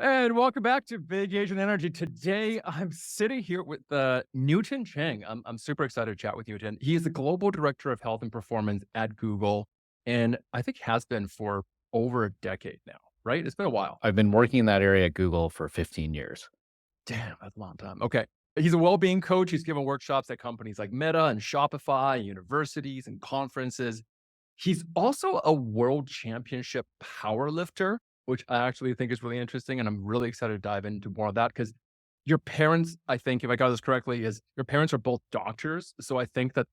And welcome back to Big Asian Energy. Today, I'm sitting here with Newton Cheng. I'm super excited to chat with Newton. He is the Global Director of Health and Performance at Google, and I think has been for over a decade now, right? It's been a while. I've been working in that area at Google for 15 years. Damn, that's a long time. Okay. He's a well-being coach. He's given workshops at companies like Meta and Shopify, universities and conferences. He's also a world championship power lifter, which I actually think is really interesting. And I'm really excited to dive into more of that because your parents, I think, if I got this correctly, is your parents are both doctors. So I think that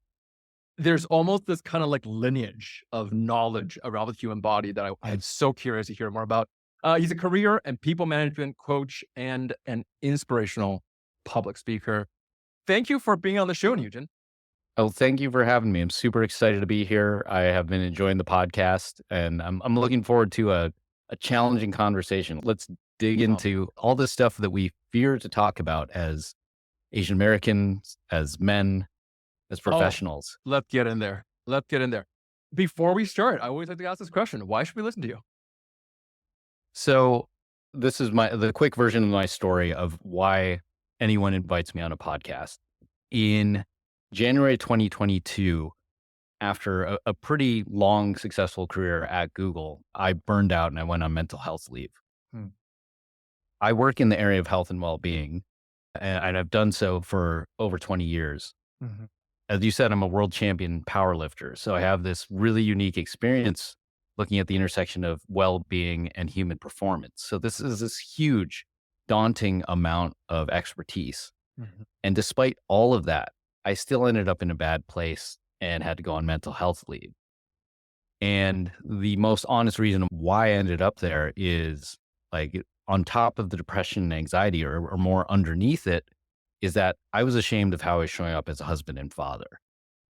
there's almost this kind of like lineage of knowledge around the human body that I'm so curious to hear more about. He's a career and people management coach and an inspirational public speaker. Thank you for being on the show, Nugent. Oh, thank you for having me. I'm super excited to be here. I have been enjoying the podcast and I'm looking forward to a challenging conversation. Let's dig Love it. into all the stuff that we fear to talk about as Asian Americans, as men, as Oh, professionals. let's get in there. Let's get in there. Before we start, I always like to ask this question. Why should we listen to you? So this is the quick version of my story of why anyone invites me on a podcast. In January 2022, after a pretty long, successful career at Google, I burned out and I went on mental health leave. Hmm. I work in the area of health and well-being, and I've done so for over 20 years. Mhm. As you said, I'm a world champion power lifter. So I have this really unique experience looking at the intersection of well-being and human performance. So this is this huge, daunting amount of expertise. Mhm. And despite all of that, I still ended up in a bad place and had to go on mental health leave. And the most honest reason why I ended up there is like on top of the depression and anxiety or more underneath it is that I was ashamed of how I was showing up as a husband and father.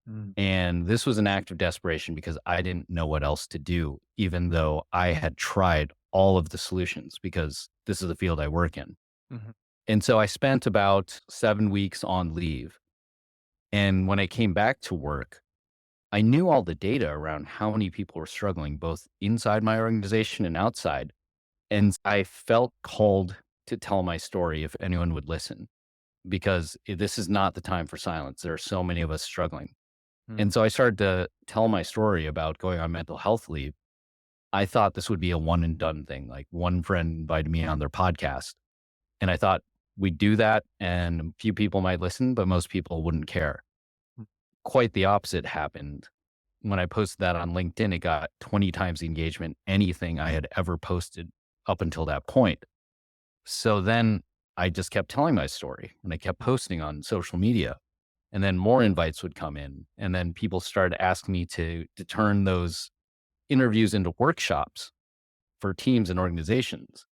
Mm. And this was an act of desperation because I didn't know what else to do, even though I had tried all of the solutions because this is the field I work in. Mhm. And so I spent about 7 weeks on leave. And when I came back to work, I knew all the data around how many people were struggling, both inside my organization and outside. And I felt called to tell my story if anyone would listen, because this is not the time for silence. There are so many of us struggling. Mm. And so I started to tell my story about going on mental health leave. I thought this would be a one and done thing. Like one friend invited me on their podcast. And I thought we'd do that and a few people might listen, but most people wouldn't care. Mm. Quite the opposite happened. When I posted that on LinkedIn, it got 20 times the engagement anything I had ever posted up until that point. So then I just kept telling my story and I kept posting on social media. And then more invites would come in. And then people started asking me to turn those interviews into workshops for teams and organizations.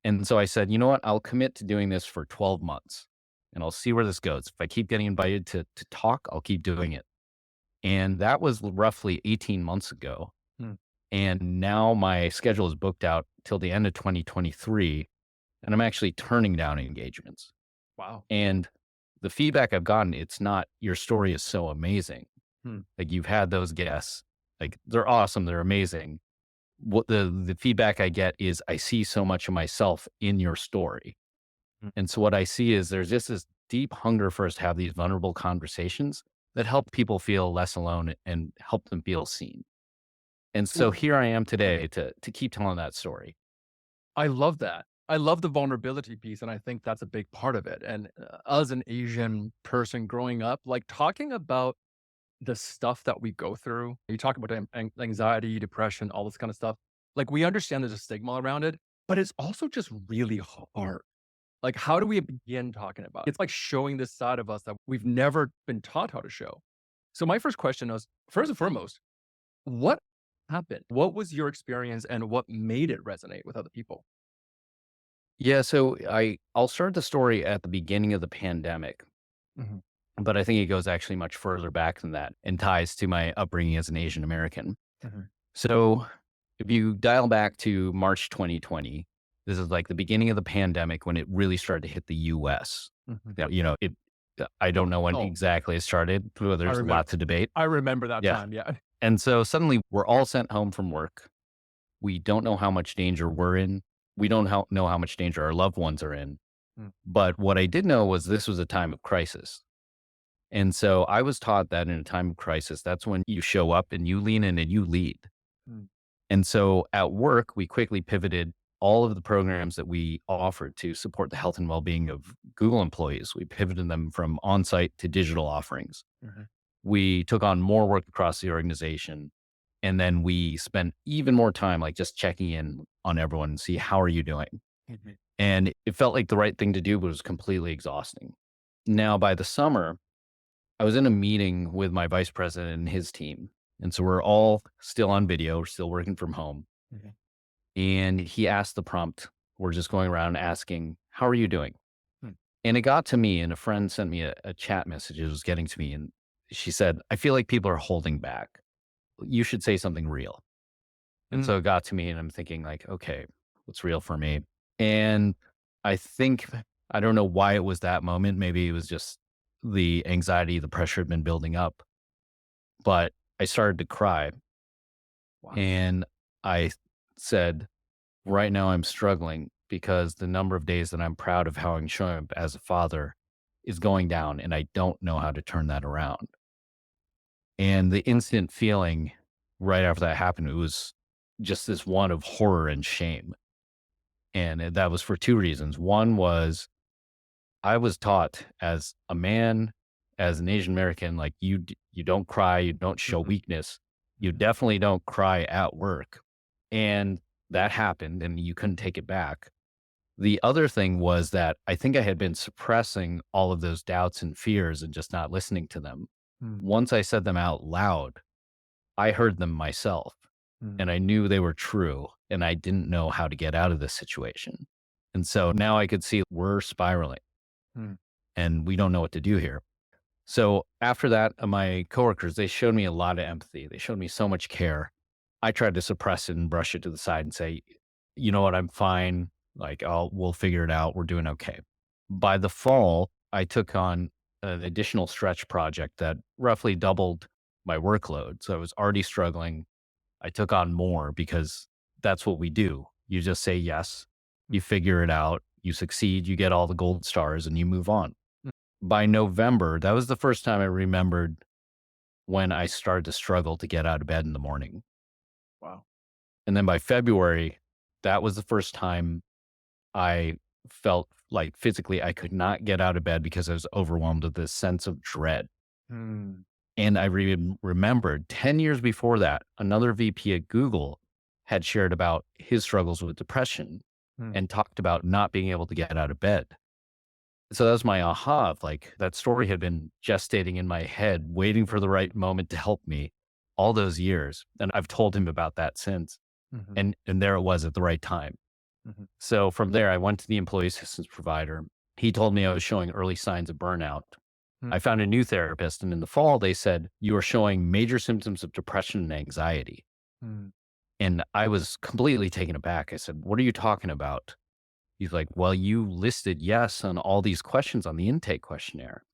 And so I said, you know what? I'll commit to doing this for 12 months and I'll see where this goes. If I keep getting invited to talk, I'll keep doing it. And that was roughly 18 months ago. Mm. And now my schedule is booked out till the end of 2023. And I'm actually turning down engagements. Wow. And the feedback I've gotten, it's not your story is so amazing. Mm. Like you've had those guests, like they're awesome, they're amazing. What the feedback I get is I see so much of myself in your story. Mm. And so what I see is there's just this deep hunger for us to have these vulnerable conversations that help people feel less alone and help them feel seen. And so Ooh, here I am today to keep telling that story. I love that. I love the vulnerability piece, and I think that's a big part of it. And as an Asian person growing up, like talking about the stuff that we go through, you talk about anxiety, depression, all this kind of stuff. Like we understand there's a stigma around it, but it's also just really hard. Like, how do we begin talking about it? It's like showing this side of us that we've never been taught how to show. So my first question is, first and foremost, what happened? What was your experience and what made it resonate with other people? Yeah, so I'll start the story at the beginning of the pandemic, Mhm. but I think it goes actually much further back than that and ties to my upbringing as an Asian American. Mhm. So if you dial back to March 2020, this is like the beginning of the pandemic when it really started to hit the US. Mhm. Yeah, I don't know when Oh, exactly it started. Well, I there's remember. lots of debate. I remember that Yeah. time. Yeah. And so suddenly we're all sent home from work. We don't know how much danger we're in. We don't know how much danger our loved ones are in. Mm, But what I did know was this was a time of crisis. And so I was taught that in a time of crisis, that's when you show up and you lean in and you lead. mm, And so at work, we quickly pivoted all of the programs that we offered to support the health and well-being of Google employees. We pivoted them from on-site to digital offerings. mhm, We took on more work across the organization. And then we spent even more time like just checking in on everyone and see how are you doing? mhm, And it felt like the right thing to do, but it was completely exhausting. Now by the summer, I was in a meeting with my vice president and his team. And so we're all still on video, we're still working from home. mhm, And he asked the prompt, we're just going around asking, how are you doing? mm, And it got to me, and a friend sent me a chat message. It was getting to me. And she said, I feel like people are holding back. You should say something real. And mm, so it got to me, and I'm thinking, like, okay, what's real for me? And I think, I don't know why it was that moment. Maybe it was just the anxiety, the pressure had been building up, but I started to cry. wow. And I said, right now I'm struggling because the number of days that I'm proud of how I'm showing up as a father is going down, and I don't know how to turn that around. And the instant feeling right after that happened, it was just this one of horror and shame. And that was for two reasons. One was I was taught as a man, as an Asian American, like you don't cry, you don't show Mhm, weakness, you mhm, definitely don't cry at work. And that happened, and you couldn't take it back. The other thing was that I think I had been suppressing all of those doubts and fears and just not listening to them. mm, Once I said them out loud, I heard them myself, mm, and I knew they were true, and I didn't know how to get out of this situation. And so now I could see we're spiraling mm, and we don't know what to do here. So after that, my coworkers, they showed me a lot of empathy. They showed me so much care. I tried to suppress it and brush it to the side and say, you know what, I'm fine. Like, we'll figure it out. We're doing okay. By the fall, I took on an additional stretch project that roughly doubled my workload. So I was already struggling. I took on more because that's what we do. You just say yes, mm, you figure it out, you succeed, you get all the gold stars, and you move on. mm. By November, that was the first time I remembered when I started to struggle to get out of bed in the morning. Wow. And then by February, that was the first time I felt like physically I could not get out of bed because I was overwhelmed with this sense of dread. Mm, And I remembered 10 years before that, another VP at Google had shared about his struggles with depression mm, and talked about not being able to get out of bed. So that was my aha of like that story had been gestating in my head, waiting for the right moment to help me all those years. And I've told him about that since. mhm, And there it was at the right time. mhm, So from there, I went to the employee assistance provider. He told me I was showing early signs of burnout. mm, I found a new therapist, and in the fall, they said, you are showing major symptoms of depression and anxiety. mm, And I was completely taken aback. I said, what are you talking about? He's like, well, you listed yes on all these questions on the intake questionnaire.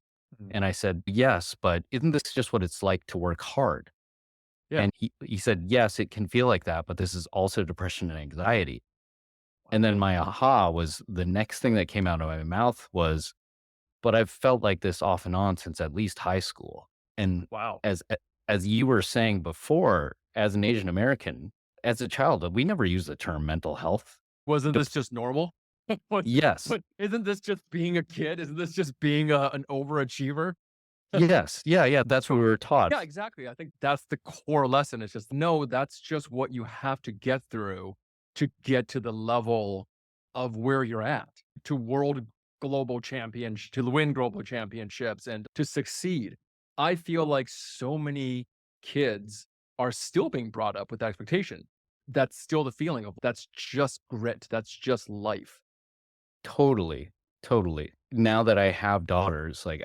mm. And I said, yes, but isn't this just what it's like to work hard? Yeah. And he said, yes, it can feel like that, but this is also depression and anxiety. Wow. And then my aha was the next thing that came out of my mouth was, but I've felt like this off and on since at least high school. And Wow. as you were saying before, as an Asian American, as a child, we never used the term mental health. Wasn't this just normal? What Yes. what isn't this just being a kid? Isn't this just being an overachiever? Yes. Yeah. Yeah. That's what we were taught. Yeah, exactly. I think that's the core lesson. It's just, no, that's just what you have to get through to get to the level of where you're at, to global champions, to win global championships and to succeed. I feel like so many kids are still being brought up with that expectation. That's still the feeling of that's just grit. That's just life. Totally. Totally. Now that I have daughters, like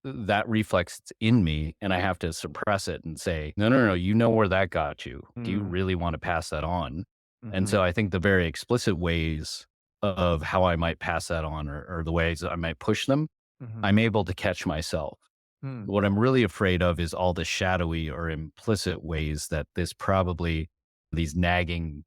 that reflex is in me and I have to suppress it and say, no, no, no, you know where that got you. Do you Mm, really want to pass that on? And mhm, so I think the very explicit ways of how I might pass that on or the ways I might push them, mhm, I'm able to catch myself. mm, What I'm really afraid of is all the shadowy or implicit ways that this probably, these nagging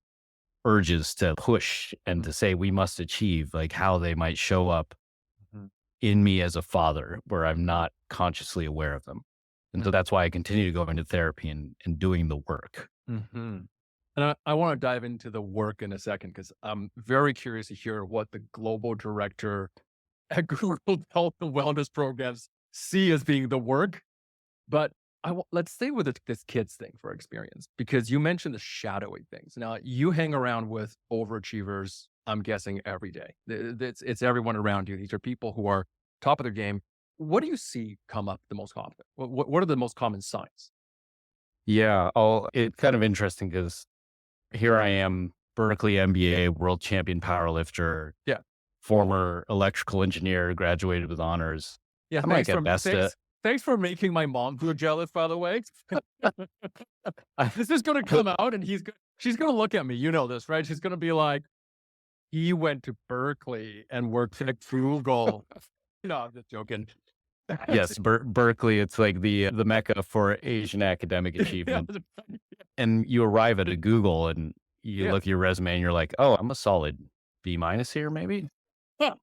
urges to push and Mhm, to say we must achieve, like how they might show up mhm, in me as a father where I'm not consciously aware of them. And so mhm, that's why I continue to go into therapy and doing the work. mhm. And I want to dive into the work in a second because I'm very curious to hear what the global director at Google Health and Wellness Programs see as being the work. But let's stay with this kids thing for experience because you mentioned the shadowy things. Now you hang around with overachievers. I'm guessing every day. It's everyone around you. These are people who are top of their game. What do you see come up the most often? What are the most common signs? Yeah. It's kind of interesting because here I am, Berkeley MBA, world champion powerlifter, Yeah, former electrical engineer, graduated with honors. yeah. I'm like at best Thanks for making my mom feel jealous. By the way, I, this is going to come out, and she's going to look at me. You know this, right? She's going to be like, "He went to Berkeley and worked at Google." No, I'm just joking. That's yes, Berkeley, it's like the mecca for Asian academic yeah, achievement. And you arrive at a Google and you yeah. look at your resume and you're like, oh, I'm a solid B minus here, maybe.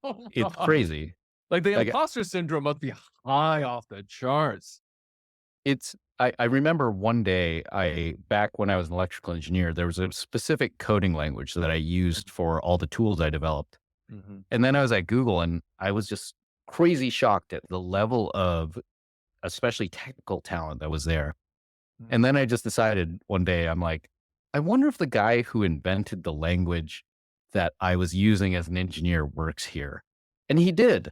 Oh It's god. crazy. Like, the Like imposter syndrome must be high off the charts. I remember one day back when I was an electrical engineer, there was a specific coding language that I used for all the tools I developed. Mhm, And then I was at Google and I was just crazy shocked at the level of especially technical talent that was there. mhm. And then I just decided one day, I'm like, I wonder if the guy who invented the language that I was using as an engineer works here. And he did.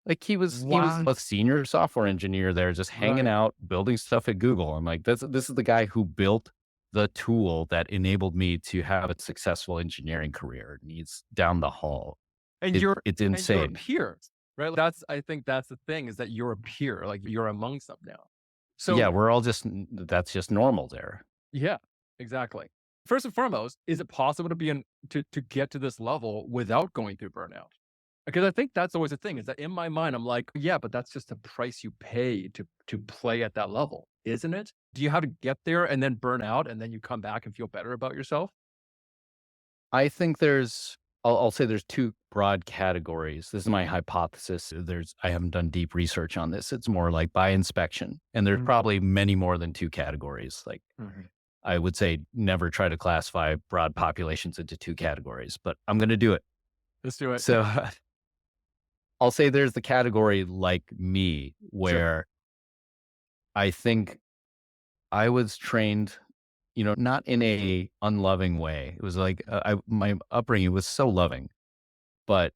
Like he was What? a senior software engineer there just hanging Right. out, building stuff at Google. I'm like, this is the guy who built the tool that enabled me to have a successful engineering career. And he's down the hall. And It's you're a insane. peer, right? I think that's the thing is that you're a peer, like, you're amongst them now. Yeah, So we're all just that's just normal there. yeah, exactly. First and foremost, is it possible to be to get to this level without going through burnout? Because I think that's always the thing is that in my mind, I'm like, yeah, but that's just the price you pay to play at that level, isn't it? Do you have to get there and then burn out and then you come back and feel better about yourself? I think I'll say there's two broad categories. This is my hypothesis. I haven't done deep research on this. It's more like by inspection. And there's Mhm, probably many more than two categories. Like mhm. I would say never try to classify broad populations into two categories, but I'm going to do it. Let's do it. So I'll say there's the category like me Sure. where I think I was trained, not in a unloving way. It was like my upbringing was so loving, but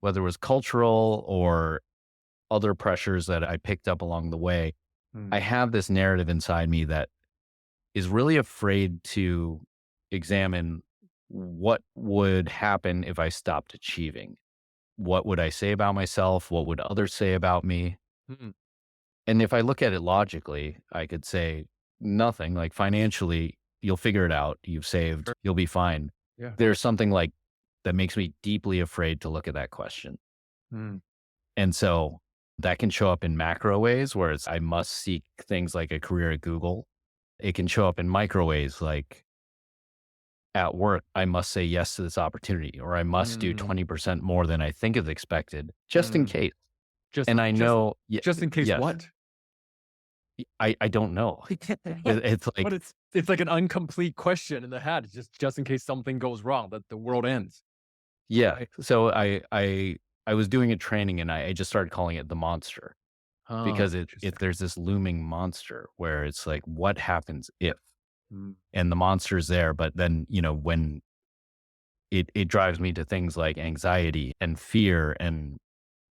whether it was cultural or other pressures that I picked up along the way, I Mm, have this narrative inside me that is really afraid to examine what would happen if I stopped achieving. What would I say about myself? What would others say about me? mm, And if I look at it logically, I could say nothing. Like financially, you'll figure it out. You've saved, sure. you'll be fine. Yeah. There's something like that makes me deeply afraid to look at that question. Mm, And so that can show up in macro ways where I must seek things like a career at Google. It can show up in micro ways like at work, I must say yes to this opportunity, or I must do mm, 20% more than I think is expected, just in mm. case. Just And I just know, just in case yes, what? I don't know. It's But like, it's like an incomplete question in the head. It's just in case something goes wrong, that the world ends, yeah. right? So I was doing a training and I just started calling it the monster Oh, because interesting. there's this looming monster where it's like, what happens if? Mm, And the monster's there, but then, when it drives me to things like anxiety and fear and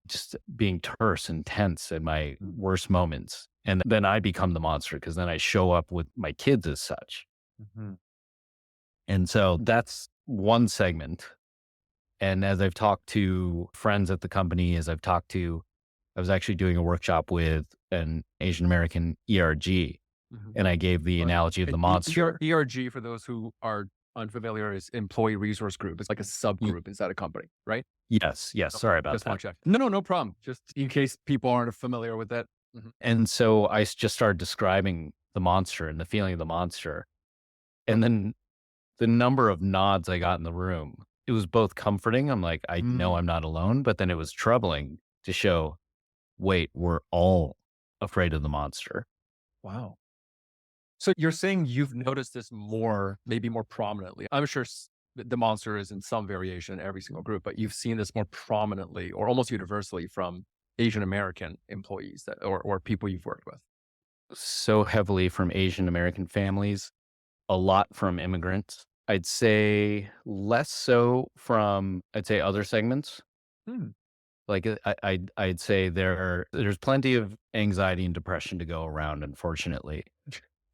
just being terse and tense in my mm, worst moments. And then I become the monster because then I show up with my kids as such. mhm, And so that's one segment. And as I've talked to friends at the company, I was actually doing a workshop with an Asian American ERG, mhm. and I gave the Right. analogy of And the monster. ERG, for those who are unfamiliar, is Employee Resource Group. It's like a Y- subgroup inside a company, right? yes, yes. Okay, Sorry about just that. want to check. No, no, no problem. Just in case people aren't familiar with that. Mhm. And so just started describing the monster and the feeling of the monster. And then the number of nods I got in the room, it was both comforting. I'm like, I know Mm, I'm not alone, but then it was troubling to show, wait, we're all afraid of the monster. wow. So you're saying you've noticed this more, maybe more prominently. I'm sure the monster is in some variation in every single group, but you've seen this more prominently or almost universally from Asian American employees that, or people you've worked with. So heavily from Asian American families, a lot from immigrants. I'd say less so from, I'd say other segments. Hmm. Like I'd say there's plenty of anxiety and depression to go around, unfortunately.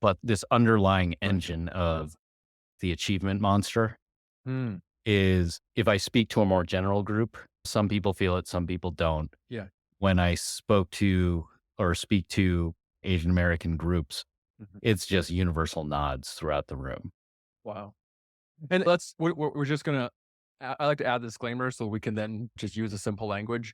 But this underlying Right. engine of the achievement monster Hmm. is, if I speak to a more general group, some people feel it, some people don't. Yeah. When I spoke to or speak to Asian American groups, Mhm. it's just universal nods throughout the room. Wow. And we're just gonna, I like to add disclaimer so we can then just use a simple language.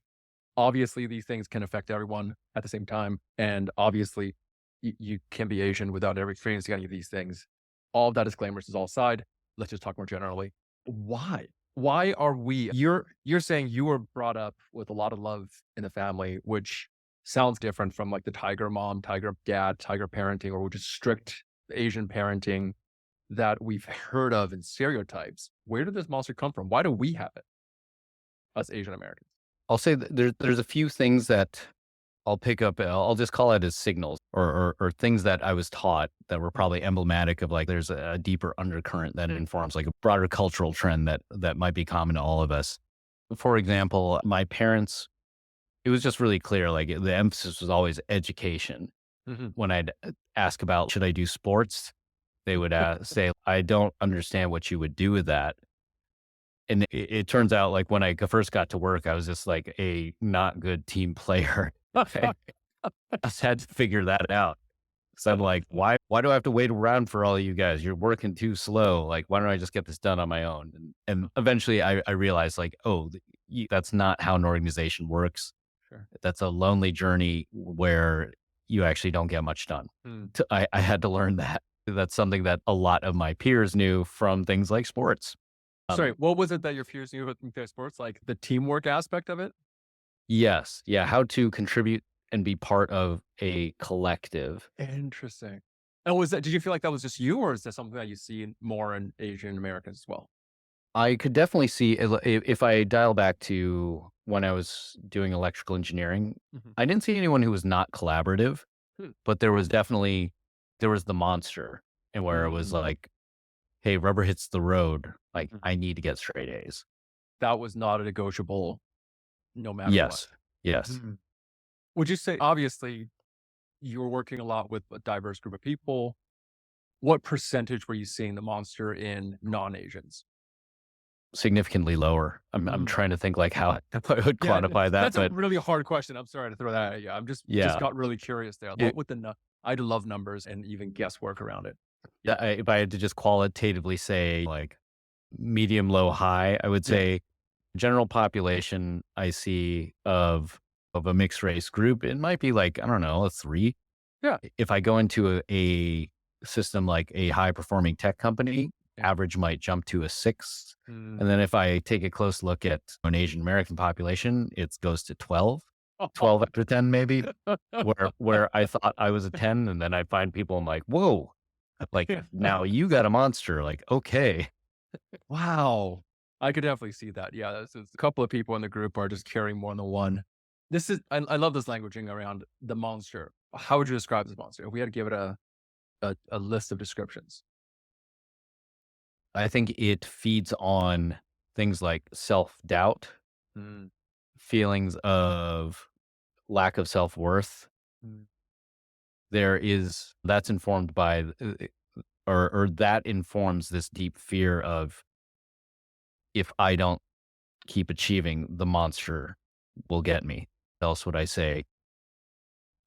Obviously, these things can affect everyone at the same time. And obviously, you can be Asian without ever experiencing any of these things. All of that disclaimers is all aside. Let's just talk more generally. Why? Why are we? You're saying you were brought up with a lot of love in the family, which sounds different from like the tiger mom, tiger dad, tiger parenting, or just strict Asian parenting that we've heard of in stereotypes. Where did this monster come from? Why do we have it as Asian Americans? I'll say that there's a few things that I'll pick up. I'll just call it as signals or things that I was taught that were probably emblematic of, like, there's a deeper undercurrent that informs like a broader cultural trend that might be common to all of us. For example, my parents, it was just really clear, like the emphasis was always education. Mhm. When I'd ask about, should I do sports? They would say, I don't understand what you would do with that. And it turns out, like, when I first got to work, I was just like a not good team player. I just had to figure that out. So I'm like, why do I have to wait around for all of you guys? You're working too slow. Like, why don't I just get this done on my own? And eventually I realized, like, oh, that's not how an organization works. Sure. That's a lonely journey where you actually don't get much done. Mm. I had to learn that. That's something that a lot of my peers knew from things like sports. Sorry, Um, what was it that you're fusing with their sports? Like the teamwork aspect of it? yes. Yeah. How to contribute and be part of a collective. Interesting. And was that, did you feel like that was just you, or is that something that you see more in Asian Americans as well? I could definitely see, if I dial back to when I was doing electrical engineering, Mhm. I didn't see anyone who was not collaborative, Hmm. but there was the monster, and where it was Mm. like, hey, rubber hits the road. Like, Mhm. I need to get straight A's. That was not a negotiable no matter what. Yes. Yes. Mhm. Would you say, obviously, you were working a lot with a diverse group of people. What percentage were you seeing the monster in non-Asians? Significantly lower. I'm Mm. trying to think, like, how I would Yeah, quantify that, that's a but really hard question. I'm sorry to throw that at you. I'm just yeah. got really curious there. What It would the I'd love numbers and even guesswork around it. Yeah, if I had to just qualitatively say, like, medium, low, high, I would Yeah. say general population I see of a mixed race group, it might be like, I don't know, a 3. Yeah. If I go into a system like a high performing tech company, Yeah. average might jump to a 6. And Mm. then if I take a close look at an Asian American population, it goes to 12, Oh, 12 out of 10 maybe, where I thought I was a 10, and then I find people, I'm like, "Whoa, like, yeah. now you got a monster." Like, "Okay." Wow. I could definitely see that. Yeah, it's a couple of people in the group are just carrying more than one. This is, I love this languaging around the monster. How would you describe this monster? If we had to give it a list of descriptions. I think it feeds on things like self-doubt, Mm. feelings of lack of self-worth. Mm. That's informed by, or that informs this deep fear of, if I don't keep achieving, the monster will get me. What else would I say?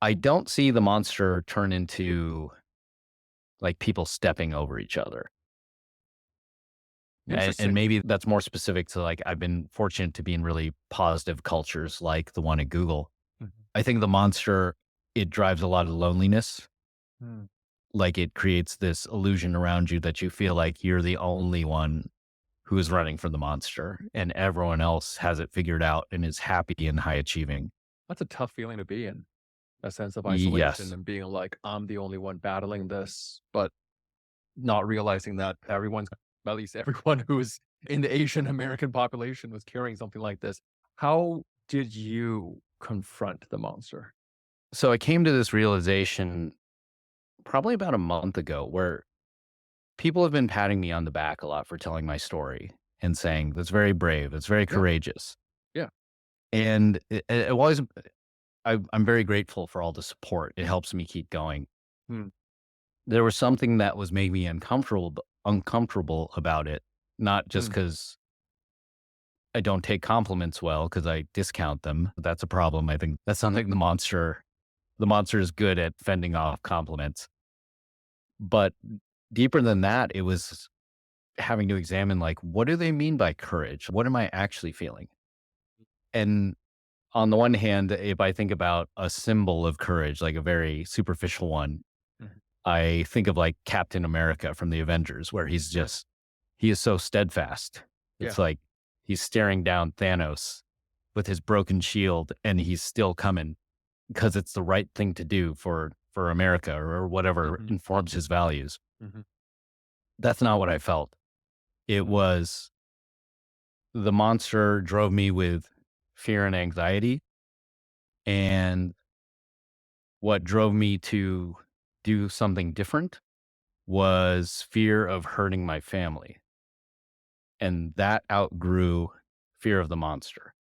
I don't see the monster turn into, like, people stepping over each other. And Interesting. maybe that's more specific to, like, I've been fortunate to be in really positive cultures like the one at Google. Mhm. I think the monster, it drives a lot of loneliness. Mm. like it creates this illusion around you that you feel like you're the only one who is running from the monster and everyone else has it figured out and is happy and high achieving. That's a tough feeling to be in, a sense of isolation Yes. and being like, I'm the only one battling this, but not realizing that everyone's, at least everyone who is in the Asian American population was carrying something like this. How did you confront the monster? So I came to this realization probably about a month ago where people have been patting me on the back a lot for telling my story and saying, that's very brave. It's very Yeah. courageous. Yeah. And it was, I'm very grateful for all the support. It helps me keep going. Hmm. There was something that was made me uncomfortable about it, not just Hmm. because I don't take compliments well, because I discount them. That's a problem. I think that's something the monster is good at fending off compliments. But deeper than that, it was having to examine, like, what do they mean by courage? What am I actually feeling? And on the one hand, if I think about a symbol of courage, like a very superficial one, Mhm. I think of like Captain America from the Avengers, where he is so steadfast. Yeah. It's like he's staring down Thanos with his broken shield and he's still coming because it's the right thing to do for America or whatever Mhm. informs his values. Mhm. That's not what I felt. It Mm. was the monster drove me with fear and anxiety. And what drove me to do something different was fear of hurting my family. And that outgrew fear of the monster.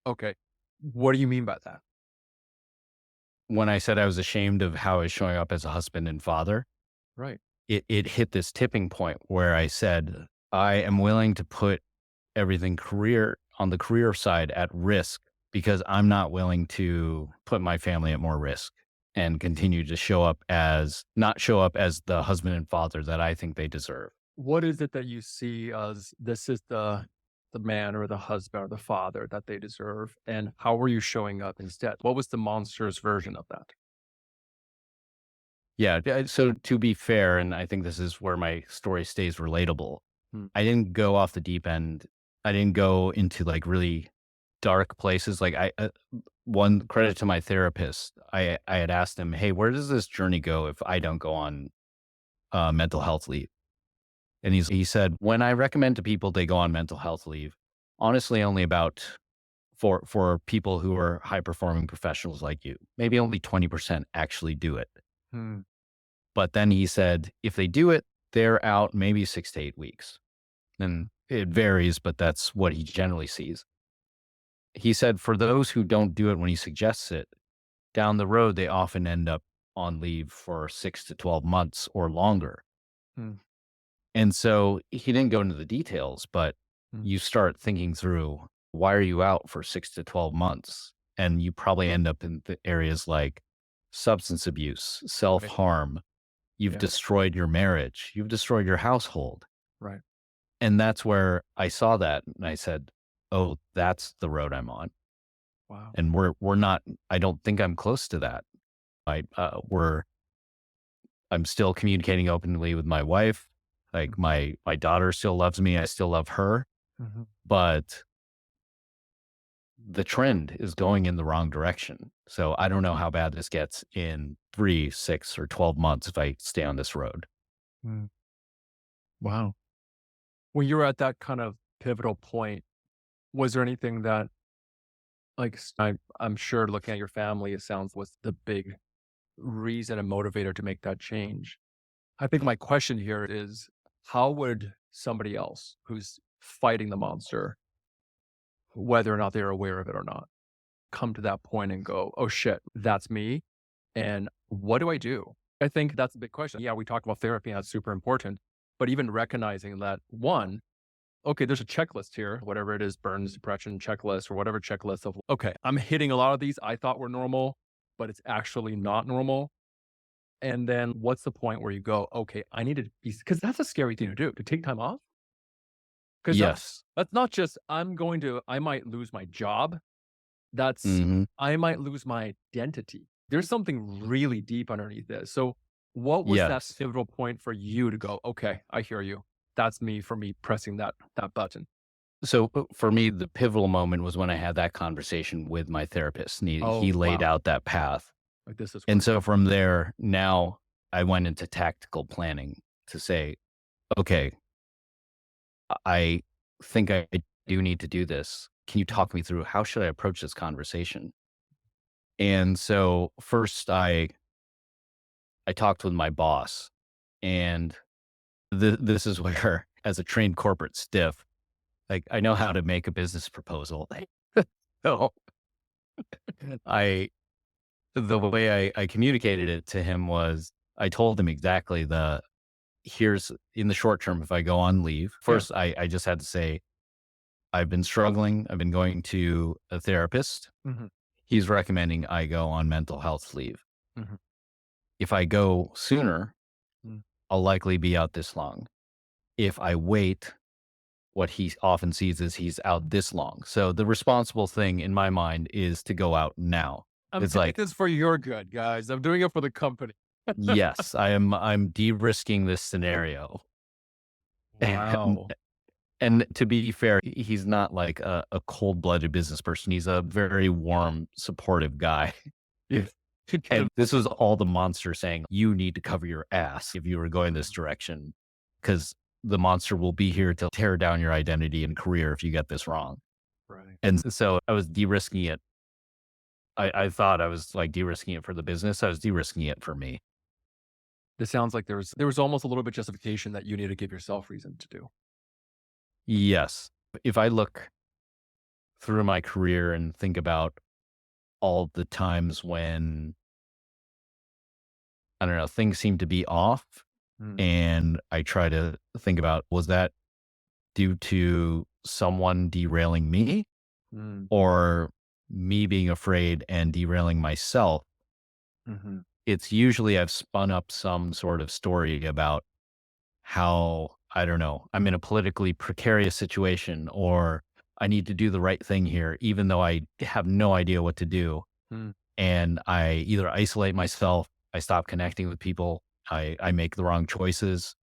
Okay. What do you mean by that? When I said I was ashamed of how I was showing up as a husband and father, Right. it hit this tipping point where I said, I am willing to put everything career on the career side at risk because I'm not willing to put my family at more risk and continue to not show up as the husband and father that I think they deserve. What is it that you see as this is the man or the husband or the father that they deserve? And how were you showing up instead? What was the monster's version of that? Yeah. So to be fair, and I think this is where my story stays relatable, Hmm. I didn't go off the deep end. I didn't go into like really dark places. Like one credit to my therapist, I had asked him, hey, where does this journey go if I don't go on mental health leave? And he said, when I recommend to people they go on mental health leave, honestly, only about for people who are high performing professionals like you, maybe only 20% actually do it. Hmm. But then he said, if they do it, they're out maybe 6 to 8 weeks. And it varies, but that's what he generally sees. He said, for those who don't do it when he suggests it, down the road, they often end up on leave for 6 to 12 months or longer. Hmm. And so he didn't go into the details, but Hmm. you start thinking through, why are you out for 6 to 12 months? And you probably end up in the areas like substance abuse, self Right. harm. You've Yeah. destroyed your marriage. You've destroyed your household. Right. And that's where I saw that. And I said, oh, that's the road I'm on. Wow. And we're not, I don't think I'm close to that. I'm still communicating openly with my wife. Like Mhm. my daughter still loves me. I still love her, Mhm. but the trend is going in the wrong direction. So I don't know how bad this gets in 3, 6, or 12 months if I stay on this road. Mm. Wow. When you were at that kind of pivotal point, was there anything that I'm sure looking at your family, it sounds was the big reason and motivator to make that change. I think my question here is how would somebody else who's fighting the monster, whether or not they're aware of it or not, come to that point and go, oh shit, that's me. And what do I do? I think that's a big question. Yeah, we talk about therapy and that's super important. But even recognizing that one, okay, there's a checklist here, whatever it is, burns, depression checklist or whatever checklist of, okay, I'm hitting a lot of these I thought were normal, but it's actually not normal. And then what's the point where you go, okay, I need to be, because that's a scary thing to do, to take time off. Because Yes. that's not just, I might lose my job. That's, Hmm. I might lose my identity. There's something really deep underneath this. So What was that Yes. pivotal point for you to go, okay, I hear you. That's me for me pressing that button. So for me, the pivotal moment was when I had that conversation with my therapist, and he Oh, laid wow. out that path. Like this is And so working. from there, now I went into tactical planning to say, okay, I think I do need to do this. Can you Mhm. talk me through how should I approach this conversation? And so first I talked with my boss, and this is where as a trained corporate stiff, like I know how to make a business proposal. So I the way I communicated it to him was I told him exactly here's in the short term if I go on leave. Yeah. First I just had to say I've been struggling. I've been going to a therapist. Mhm. He's recommending I go on mental health leave. Mhm. If I go sooner, Mm. I'll likely be out this long. If I wait, what he often sees is he's out this long. So the responsible thing in my mind is to go out now. I'm It's doing like, this for your good, guys. I'm doing it for the company. yes, I'm de-risking this scenario. And, Wow. and to be fair, he's not like a cold-blooded business person. He's a very warm, supportive guy. Yeah. And this was all the monster saying, you need to cover your ass if you were going this direction, because the monster will be here to tear down your identity and career if you get this wrong. Right. And so I was de-risking it. I thought I was like de-risking it for the business. I was de-risking it for me. This sounds like there was almost a little bit justification that you need to give yourself reason to do. Yes. If I look through my career and think about all the times when, I don't know, things seem to be off, Mm. and I try to think about, was that due to someone derailing me Mm. or me being afraid and derailing myself? Mhm. It's usually I've spun up some sort of story about how, I don't know, I'm in a politically precarious situation or I need to do the right thing here, even though I have no idea what to do. Mm. And I either isolate myself, I stop connecting with people, I make the wrong choices,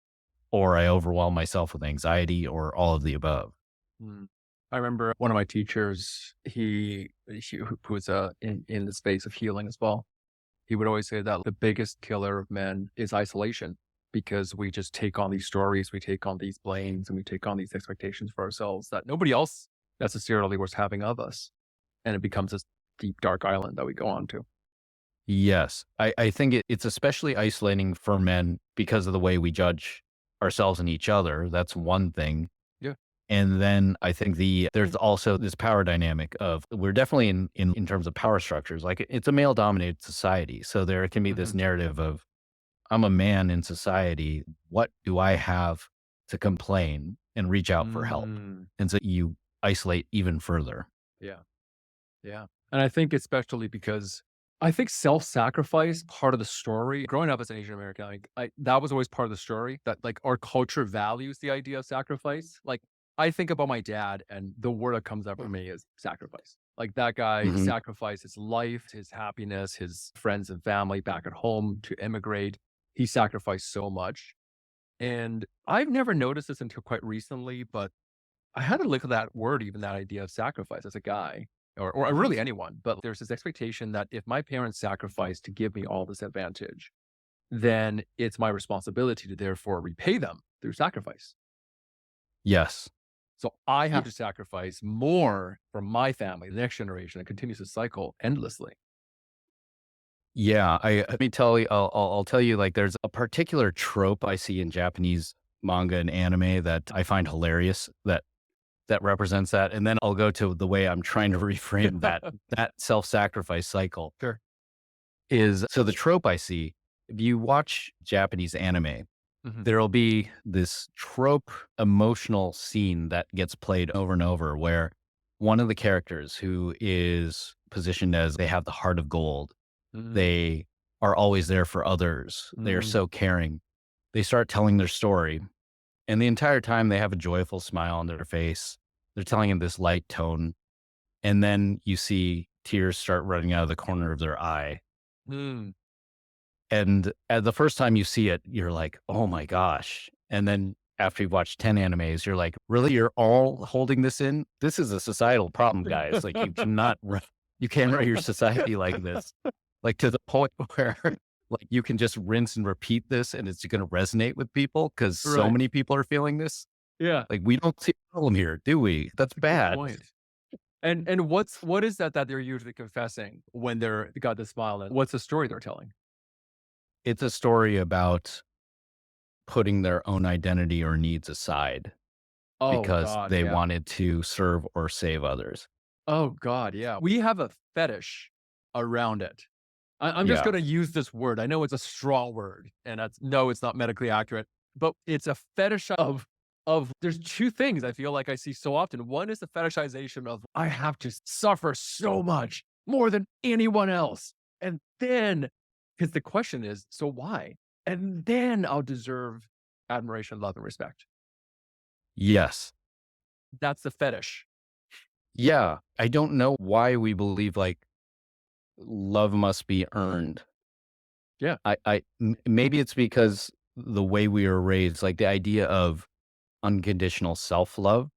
or I overwhelm myself with anxiety or all of the above. Mm. I remember one of my teachers, he who was in the space of healing as well. He would always say that the biggest killer of men is isolation because we just take on these stories, we take on these blames, and we take on these expectations for ourselves that nobody else necessarily was having of us. And it becomes this deep, dark island that we go on to. Yes. I think it's especially isolating for men because of the way we judge ourselves and each other. That's one thing. Yeah. And then I think there's also this power dynamic of we're definitely in terms of power structures, like it's a male dominated society. So there can be Hmm. this narrative of I'm a man in society. What do I have to complain and reach out for help? Mm. And so you isolate even further. Yeah. Yeah. And I think especially because I think self-sacrifice, part of the story, growing up as an Asian American, like that was always part of the story that like our culture values the idea of sacrifice. Like I think about my dad and the word that comes up for me is sacrifice. Like that guy Hmm. sacrificed his life, his happiness, his friends and family back at home to immigrate. He sacrificed so much. And I've never noticed this until quite recently, but I had to look at that word, even that idea of sacrifice as a guy or really anyone. But there's this expectation that if my parents sacrificed to give me all this advantage, then it's my responsibility to therefore repay them through sacrifice. Yes. So I have to sacrifice more for my family, the next generation. It continues to cycle endlessly. Yeah, let me tell you, I'll tell you, like, there's a particular trope I see in Japanese manga and anime that I find hilarious that represents that, and then I'll go to the way I'm trying to reframe that self-sacrifice cycle Sure. is so the trope I see, if you watch Japanese anime, Hmm. there'll be this trope emotional scene that gets played over and over where one of the characters who is positioned as they have the heart of gold, Mm, they are always there for others. They are mm, so caring. They start telling their story, and the entire time they have a joyful smile on their face. They're telling in this light tone. And then you see tears start running out of the corner of their eye. mm. And at the first time you see it, you're like, oh my gosh. And then after you've watched 10 animes, you're like, really? You're all holding this in? This is a societal problem, guys. Like you can't run your society like this. Like to the point where like you can just rinse and repeat this and it's going to resonate with people because so Right. many people are feeling this. Yeah. Like we don't see a problem here, do we? That's Good bad. point. And what is that they're usually confessing when they got the smile? And what's the story they're telling? It's a story about putting their own identity or needs aside Oh because God, they yeah. wanted to serve or save others. Oh God, yeah. We have a fetish around it. I'm just Yeah. going to use this word. I know it's a strong word, and that's no, it's not medically accurate, but it's a fetish of. There's two things I feel like I see so often. One is the fetishization of I have to suffer so much more than anyone else, and then because the question is, so why? And then I'll deserve admiration, love, and respect. Yes. That's the fetish. Yeah. I don't know why we believe like love must be earned. Yeah. Maybe it's because the way we were raised, like the idea of unconditional self love,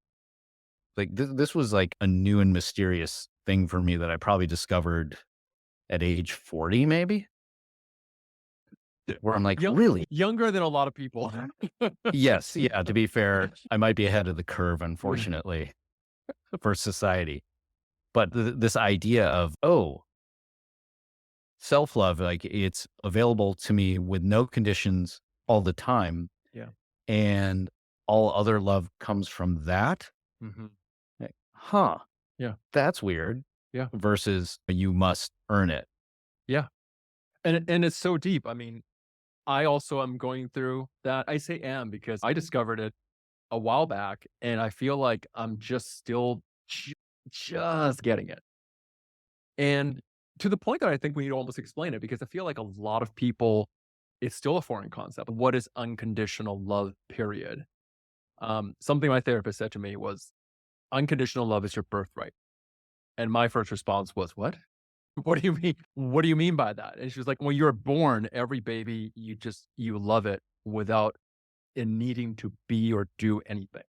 like this was like a new and mysterious thing for me that I probably discovered at age 40, maybe, where I'm like, Young, really? younger than a lot of people. Yes. See. Yeah. To be fair, I might be ahead of the curve, unfortunately, for society. But this idea of, oh, self love, like it's available to me with no conditions all the time. Yeah. And all other love comes from that. Mhm. Like, huh, Yeah. that's weird Yeah. versus you must earn it. Yeah. And it's so deep. I mean, I also am going through that. I say am because I discovered it a while back, and I feel like I'm just still just getting it. And to the point that I think we need to almost explain it because I feel like a lot of people, it's still a foreign concept. What is unconditional love, period? Something my therapist said to me was unconditional love is your birthright. And my first response was, what? What do you mean? What do you mean by that? And she was like, when you're born, every baby, you love it without it needing to be or do anything.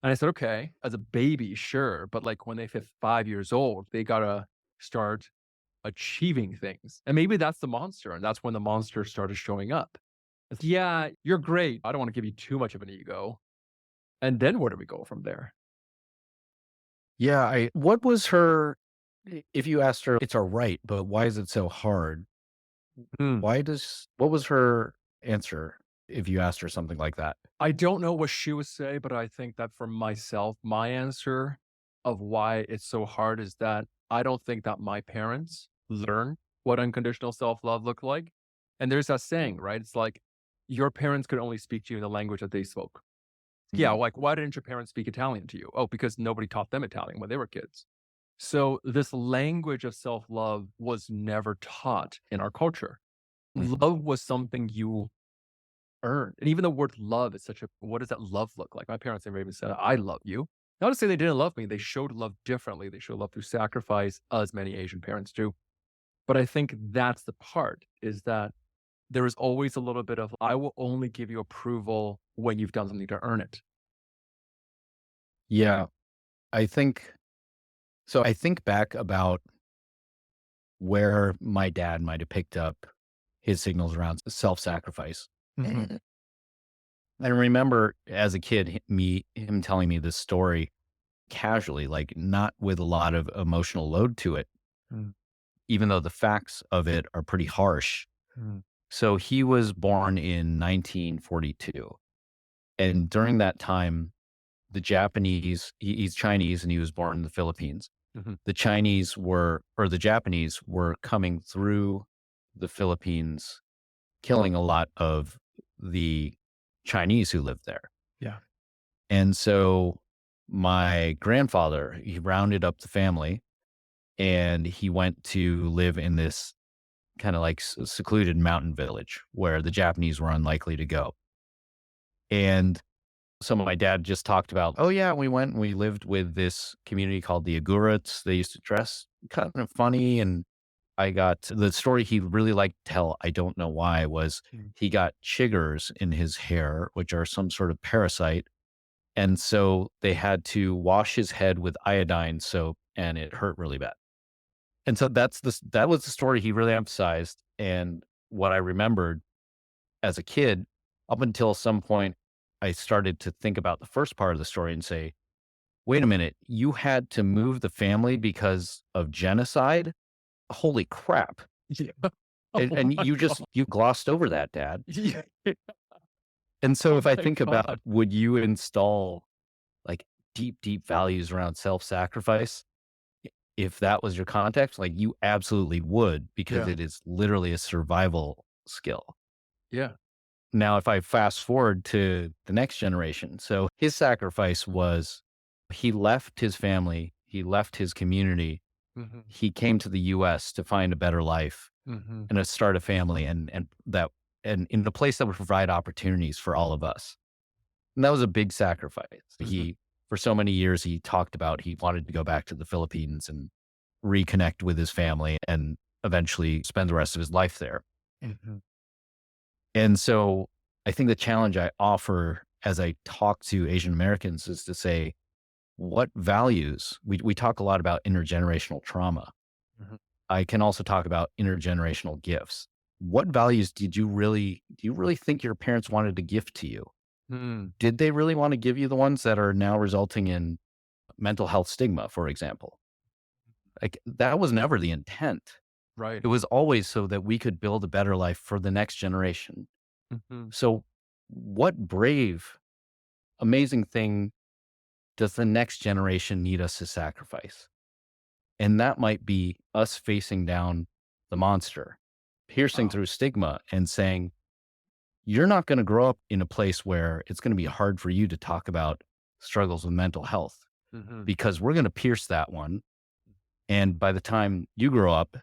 And I said, okay, as a baby, sure. But like when they hit 5 years old, they gotta start achieving things. And maybe that's the monster. And that's when the monster started showing up. It's, yeah, you're great. I don't want to give you too much of an ego. And then where do we go from there? Yeah. What was her, if you asked her, it's all right, but why is it so hard? What was her answer if you asked her something like that? I don't know what she would say, but I think that for myself, my answer of why it's so hard is that I don't think that my parents learned what unconditional self love looked like. And there's that saying, right? It's like your parents could only speak to you in the language that they spoke. Yeah, Mhm. like why didn't your parents speak Italian to you? Oh, because nobody taught them Italian when they were kids. So this language of self love was never taught in our culture. Mhm. Love was something you earned. And even the word love is such a what does that love look like? My parents never even said, I love you. Not to say they didn't love me. They showed love differently. They showed love through sacrifice, as many Asian parents do. But I think that's the part is that there is always a little bit of, I will only give you approval when you've done something to earn it. Yeah. I think so. I think back about where my dad might have picked up his signals around self sacrifice. Mhm. I remember as a kid, him telling me this story casually, like not with a lot of emotional load to it, Mm, even though the facts of it are pretty harsh. mm, So he was born in 1942. And during that time, the Japanese, he's Chinese and he was born in the Philippines. mhm. The Chinese were, or the Japanese were coming through the Philippines, killing a lot of the Chinese who lived there. Yeah. And so my grandfather, he rounded up the family and he went to live in this kind of like secluded mountain village where the Japanese were unlikely to go. And so my dad just talked about, oh yeah, we went and we lived with this community called the Agurats. They used to dress kind of funny and I got the story he really liked to tell, I don't know why, was Mm. he got chiggers in his hair, which are some sort of parasite. And so they had to wash his head with iodine soap and it hurt really bad. And so that was the story he really emphasized. And what I remembered as a kid, up until some point, I started to think about the first part of the story and say, wait a minute, you had to move the family because of genocide? Holy crap. Yeah. Oh And my god. you glossed over that, Dad. Yeah. And so Oh if I my think about, god. would you install like deep, deep values around self-sacrifice? If that was your context, like you absolutely would, because Yeah. it is literally a survival skill. Yeah. Now, if I fast forward to the next generation, so his sacrifice was he left his family, he left his community, Mhm. he came to the US to find a better life Mhm. and to start a family and in a place that would provide opportunities for all of us. And that was a big sacrifice. Mhm. For so many years, he talked about he wanted to go back to the Philippines and reconnect with his family and eventually spend the rest of his life there. Mhm. And so I think the challenge I offer as I talk to Asian Americans is to say, what values we talk a lot about intergenerational trauma. Mhm. I can also talk about intergenerational gifts. What values do you really think your parents wanted to gift to you? Mm. Did they really want to give you the ones that are now resulting in mental health stigma, for example? Like that was never the intent. Right. It was always so that we could build a better life for the next generation. Mhm. So what brave, amazing thing does the next generation need us to sacrifice? And that might be us facing down the monster, piercing Wow. through stigma and saying, you're not going to grow up in a place where it's going to be hard for you to talk about struggles with mental health Mhm. because we're going to pierce that one. And by the time you grow up,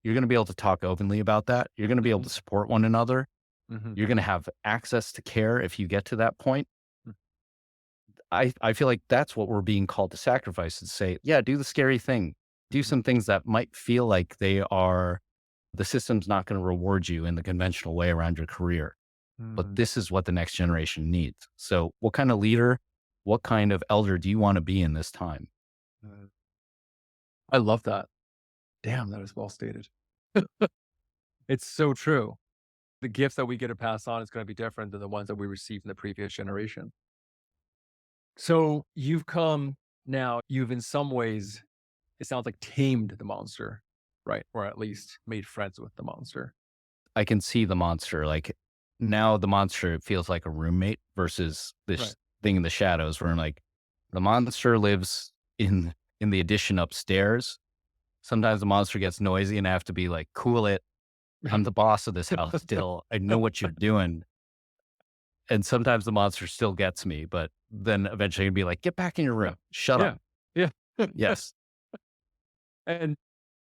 you're going to be able to talk openly about that. You're going to be able Mhm. to support one another. Mhm. You're going to have access to care if you get to that point. Mm. I feel like that's what we're being called to sacrifice and say, yeah, do the scary thing. Do Mhm. some things that might feel like the system's not going to reward you in the conventional way around your career. But Mhm. this is what the next generation needs. So, what kind of leader, what kind of elder do you want to be in this time? Mhm. I love that. Damn, that is well stated. It's so true. The gifts that we get to pass on is gonna be different than the ones that we received in the previous generation. So, you've in some ways, it sounds like tamed the monster, right? Or at least made friends with the monster. I can see the monster. Like now, the monster feels like a roommate versus Right. this thing in the shadows where I'm like, the monster lives in the addition upstairs. Sometimes the monster gets noisy and I have to be like, cool it. I'm the boss of this house still. I know what you're doing. And sometimes the monster still gets me, but then eventually it'd be like, get back in your Yeah. room. Shut up. Yeah. Yeah. Yes. And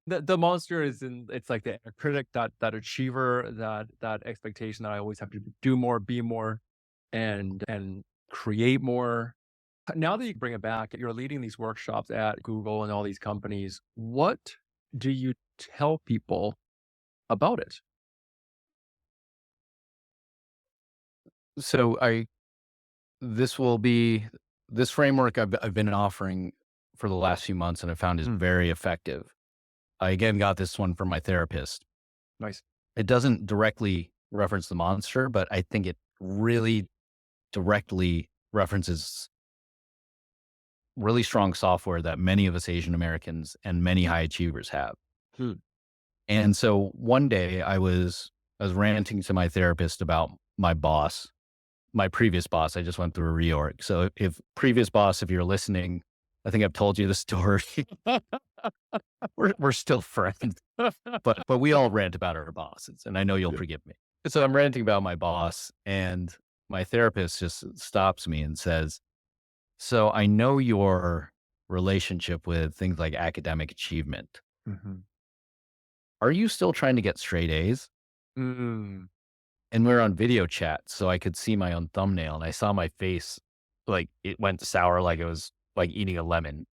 the monster is it's like the inner critic, that achiever, that expectation that I always have to do more, be more, and create more. Now that you bring it back, you're leading these workshops at Google and all these companies. What do you tell people about it? So this will be, this framework I've been offering for the last few months and I found is Mm, very effective. I again got this one from my therapist. nice. It doesn't directly reference the monster, but I think it really directly references really strong software that many of us Asian Americans and many high achievers have. Mm, And so one day I was ranting to my therapist about my boss, my previous boss. I just went through a reorg. So if previous boss, if you're listening, I think I've told you the story. We're still friends, but we all rant about our bosses, and I know you'll yeah. forgive me. So I'm ranting about my boss, and my therapist just stops me and says, "So I know your relationship with things like academic achievement. Mhm. Are you still trying to get straight A's?" Mm, And we're on video chat, so I could see my own thumbnail, and I saw my face like it went sour, like it was like eating a lemon,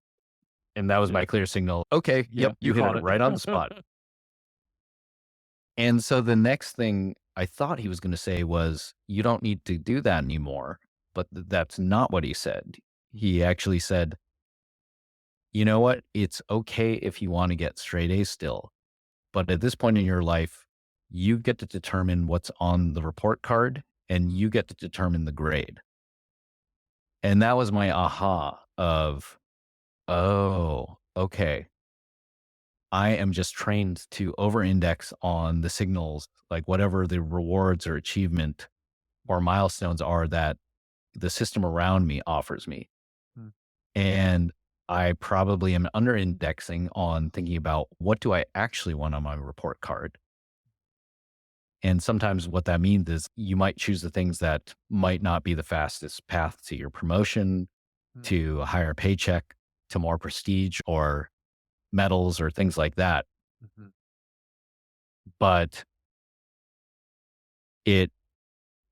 and that was yeah. my clear signal. Okay, Yeah. yep, you You hit it caught right on the spot. it. And so the next thing I thought he was going to say was, you don't need to do that anymore. But that's not what he said. He actually said, you know what? It's okay if you want to get straight A's still. But at this point in your life, you get to determine what's on the report card and you get to determine the grade. And that was my aha of, oh, okay. I am just trained to over index on the signals, like whatever the rewards or achievement or milestones are that the system around me offers me. Mm, And I probably am under indexing on thinking about what do I actually want on my report card. And sometimes what that means is you might choose the things that might not be the fastest path to your promotion, mm, to a higher paycheck, to more prestige or medals or things like that. mhm, But it,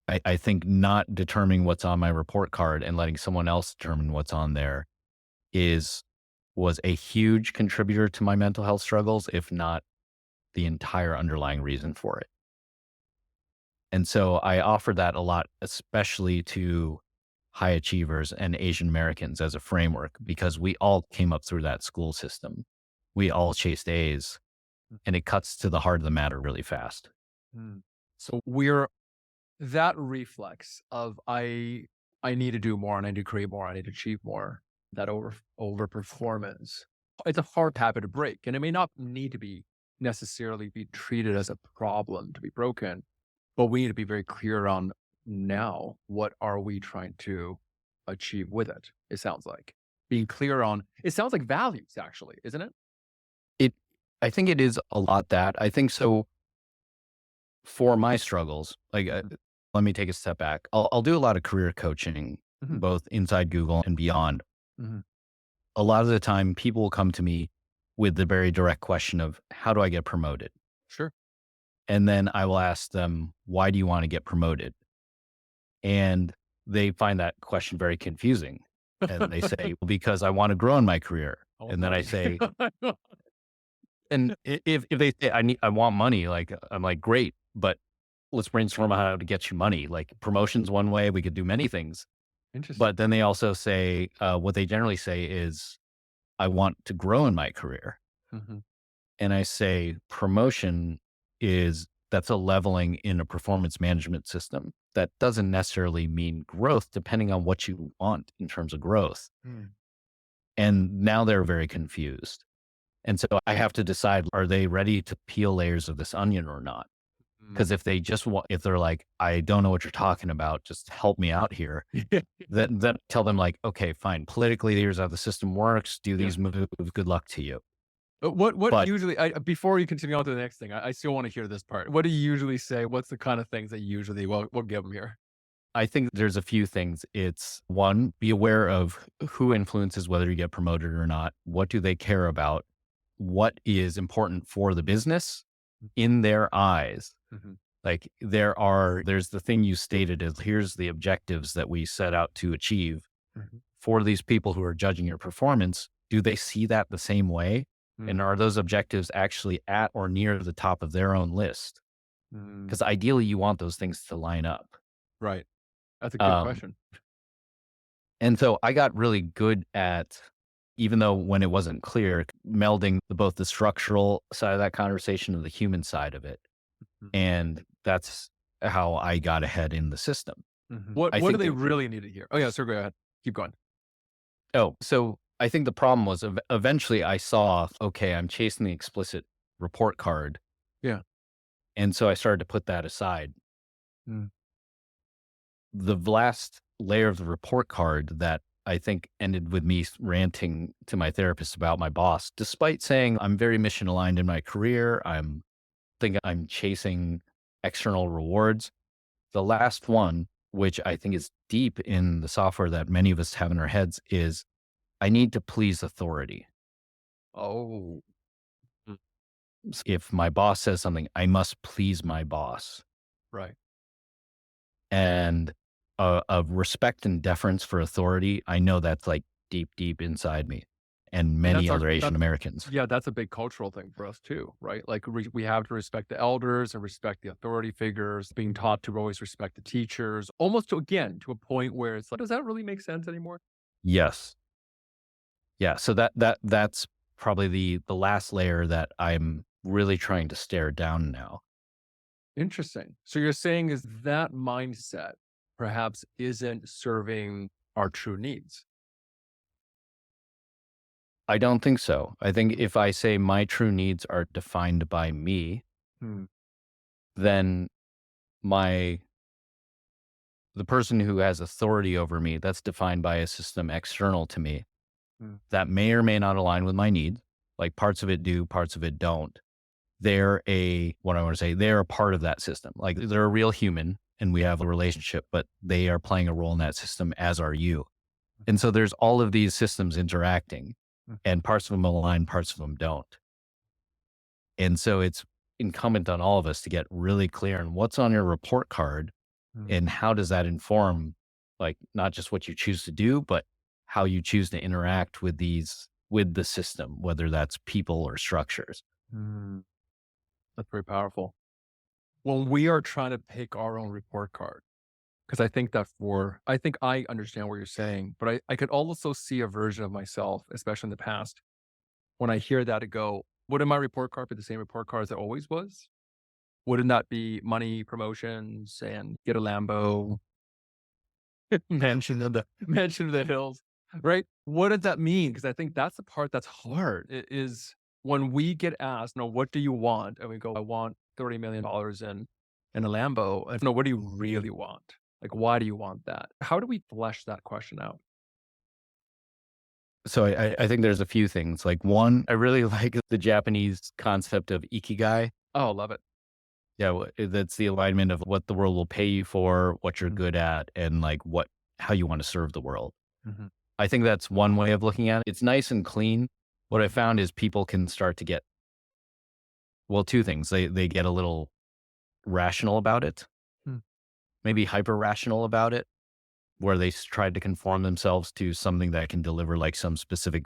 I think not determining what's on my report card and letting someone else determine what's on there is was a huge contributor to my mental health struggles, if not the entire underlying reason for it. And so I offer that a lot, especially to high achievers and Asian Americans as a framework, because we all came up through that school system. We all chased A's, mm, and it cuts to the heart of the matter really fast. mm. So we're that reflex of I need to do more and I need to create more, I need to achieve more, that over performance. It's a hard habit to break. And it may not need to be necessarily be treated as a problem to be broken, but we need to be very clear on now what are we trying to achieve with it, it sounds like. Being clear on it sounds like values actually, isn't it? It, I think it is a lot that I think so for my struggles. Like, Mhm, let me take a step back. I'll do a lot of career coaching, mhm, both inside Google and beyond. mhm. A lot of the time, people will come to me with the very direct question of, how do I get promoted? Sure. And then I will ask them, why do you want to get promoted? And they find that question very confusing. And they say, well, because I want to grow in my career. I want And then I money. say, and if they say I want money, like I'm like, great, but let's brainstorm on how to get you money. Like promotion's one way, we could do many things. Interesting. But then they also say, what they generally say is, I want to grow in my career. Mhm, And I say promotion is that's a leveling in a performance management system. That doesn't necessarily mean growth, depending on what you want in terms of growth. mm, And now they're very confused. And so I have to decide, are they ready to peel layers of this onion or not? mm. Because if they just want, if they're like, I don't know what you're talking about, just help me out here, then tell them like, okay, fine. Politically, here's how the system works. Do Yeah. these moves. Good luck to you. What But usually before you continue on to the next thing, I still wanna hear this part. What do you usually say? What's the kind of things that usually we'll give them here? I think there's a few things. It's one, be aware of who influences whether you get promoted or not. What do they care about? What is important for the business in their eyes? Mhm, Like there's the thing you stated is here's the objectives that we set out to achieve mhm, for these people who are judging your performance. Do they see that the same way? And mm, are those objectives actually at or near the top of their own list? mm. Because ideally you want those things to line up. Right. That's a good Um, question. And so I got really good at, even though when it wasn't clear, melding both the structural side of that conversation and the human side of it. Mm, And that's how I got ahead in the system. mhm. I What do think they the, really need to hear? Oh, yeah, sir, go ahead. Keep going. so I think the problem was eventually I saw, okay, I'm chasing the explicit report card. Yeah. And so I started to put that aside. Mm, The last layer of the report card that I think ended with me ranting to my therapist about my boss, despite saying I'm very mission aligned in my career. I'm chasing external rewards. The last one, which I think is deep in the software that many of us have in our heads, is I need to please authority. oh, mm, If my boss says something, I must please my boss. right. And of respect and deference for authority, I know that's like deep, deep inside me. and And many other Asian that's Americans. yeah, that's a big cultural thing for us too, right? Like we have to respect the elders and respect the authority figures, being taught to always respect the teachers, almost to again to a point where it's like, does that really make sense anymore? Yes. Yeah. So that's probably the last layer that I'm really trying to stare down now. Interesting. So you're saying is that mindset perhaps isn't serving our true needs. I don't think so. I think Mm, if I say my true needs are defined by me, mm, then my the person who has authority over me, that's defined by a system external to me mm, that may or may not align with my needs. Like parts of it do, parts of it don't. What I want to say, they're a part of that system. Like they're a real human and we have a relationship, but they are playing a role in that system, as are you. And so there's all of these systems interacting mm, and parts of them align, parts of them don't. And so it's incumbent on all of us to get really clear on what's on your report card mm, and how does that inform, like, not just what you choose to do, but how you choose to interact with the system, whether that's people or structures. mm. That's very powerful. When we are trying to pick our own report card, because I think I understand what you're saying, but I could also see a version of myself, especially in the past, when I hear that to go, wouldn't my report card be the same report card as it always was? Wouldn't that be money, promotions, and get a Lambo, mansion in the hills, right? What does that mean? Because I think that's the part that's hard. It is when we get asked, "No, what do you want?" And we go, "I want $30 million in a Lambo." And no, what do you really want? Like, why do you want that? How do we flesh that question out? So I think there's a few things. Like one, I really like the Japanese concept of ikigai. Oh, love it. Yeah, that's the alignment of what the world will pay you for, what you're Mhm, good at, and like how you want to serve the world. mhm, I think that's one way of looking at it. It's nice and clean. What I mhm, found is people can start to get, well, two things. They get a little rational about it, mm, maybe hyper rational about it, where they try to conform themselves to something that can deliver like some specific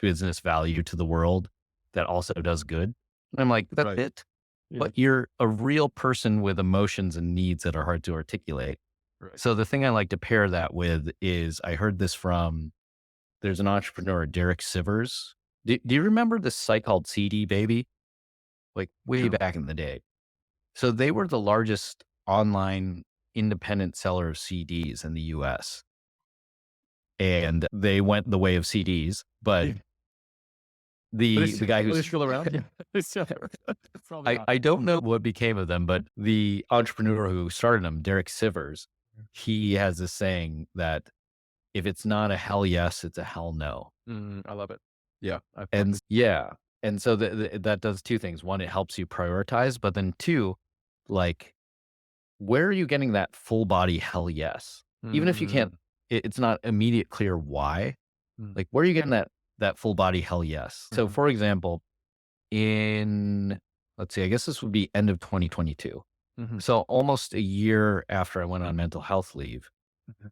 business value to the world that also does good. And I'm like, that's right. it. Yeah, But you're a real person with emotions and needs that are hard to articulate. right. So the thing I like to pair that with is I heard this from, there's an entrepreneur, Derek Sivers. Do you remember this site called CD Baby? Like way No. back in the day. So they were the largest online independent seller of CDs in the US. And they went the way of CDs, but Yeah. the guy Are they who's still around? Yeah. It's still probably not. I don't know what became of them, but the entrepreneur who started them, Derek Sivers, he has this saying that if it's not a hell yes, it's a hell no. I love it. Yeah, I've heard And yeah. And so that does two things. One, it helps you prioritize, but then two, like, where are you getting that full body hell yes? Even if you mm, can't, it's not immediate clear why, mm, like, where are you getting that full body hell yes? So mhm, for example, in, let's see, I guess this would be end of 2022. mhm, So almost a year after I went on mental health leave, mhm,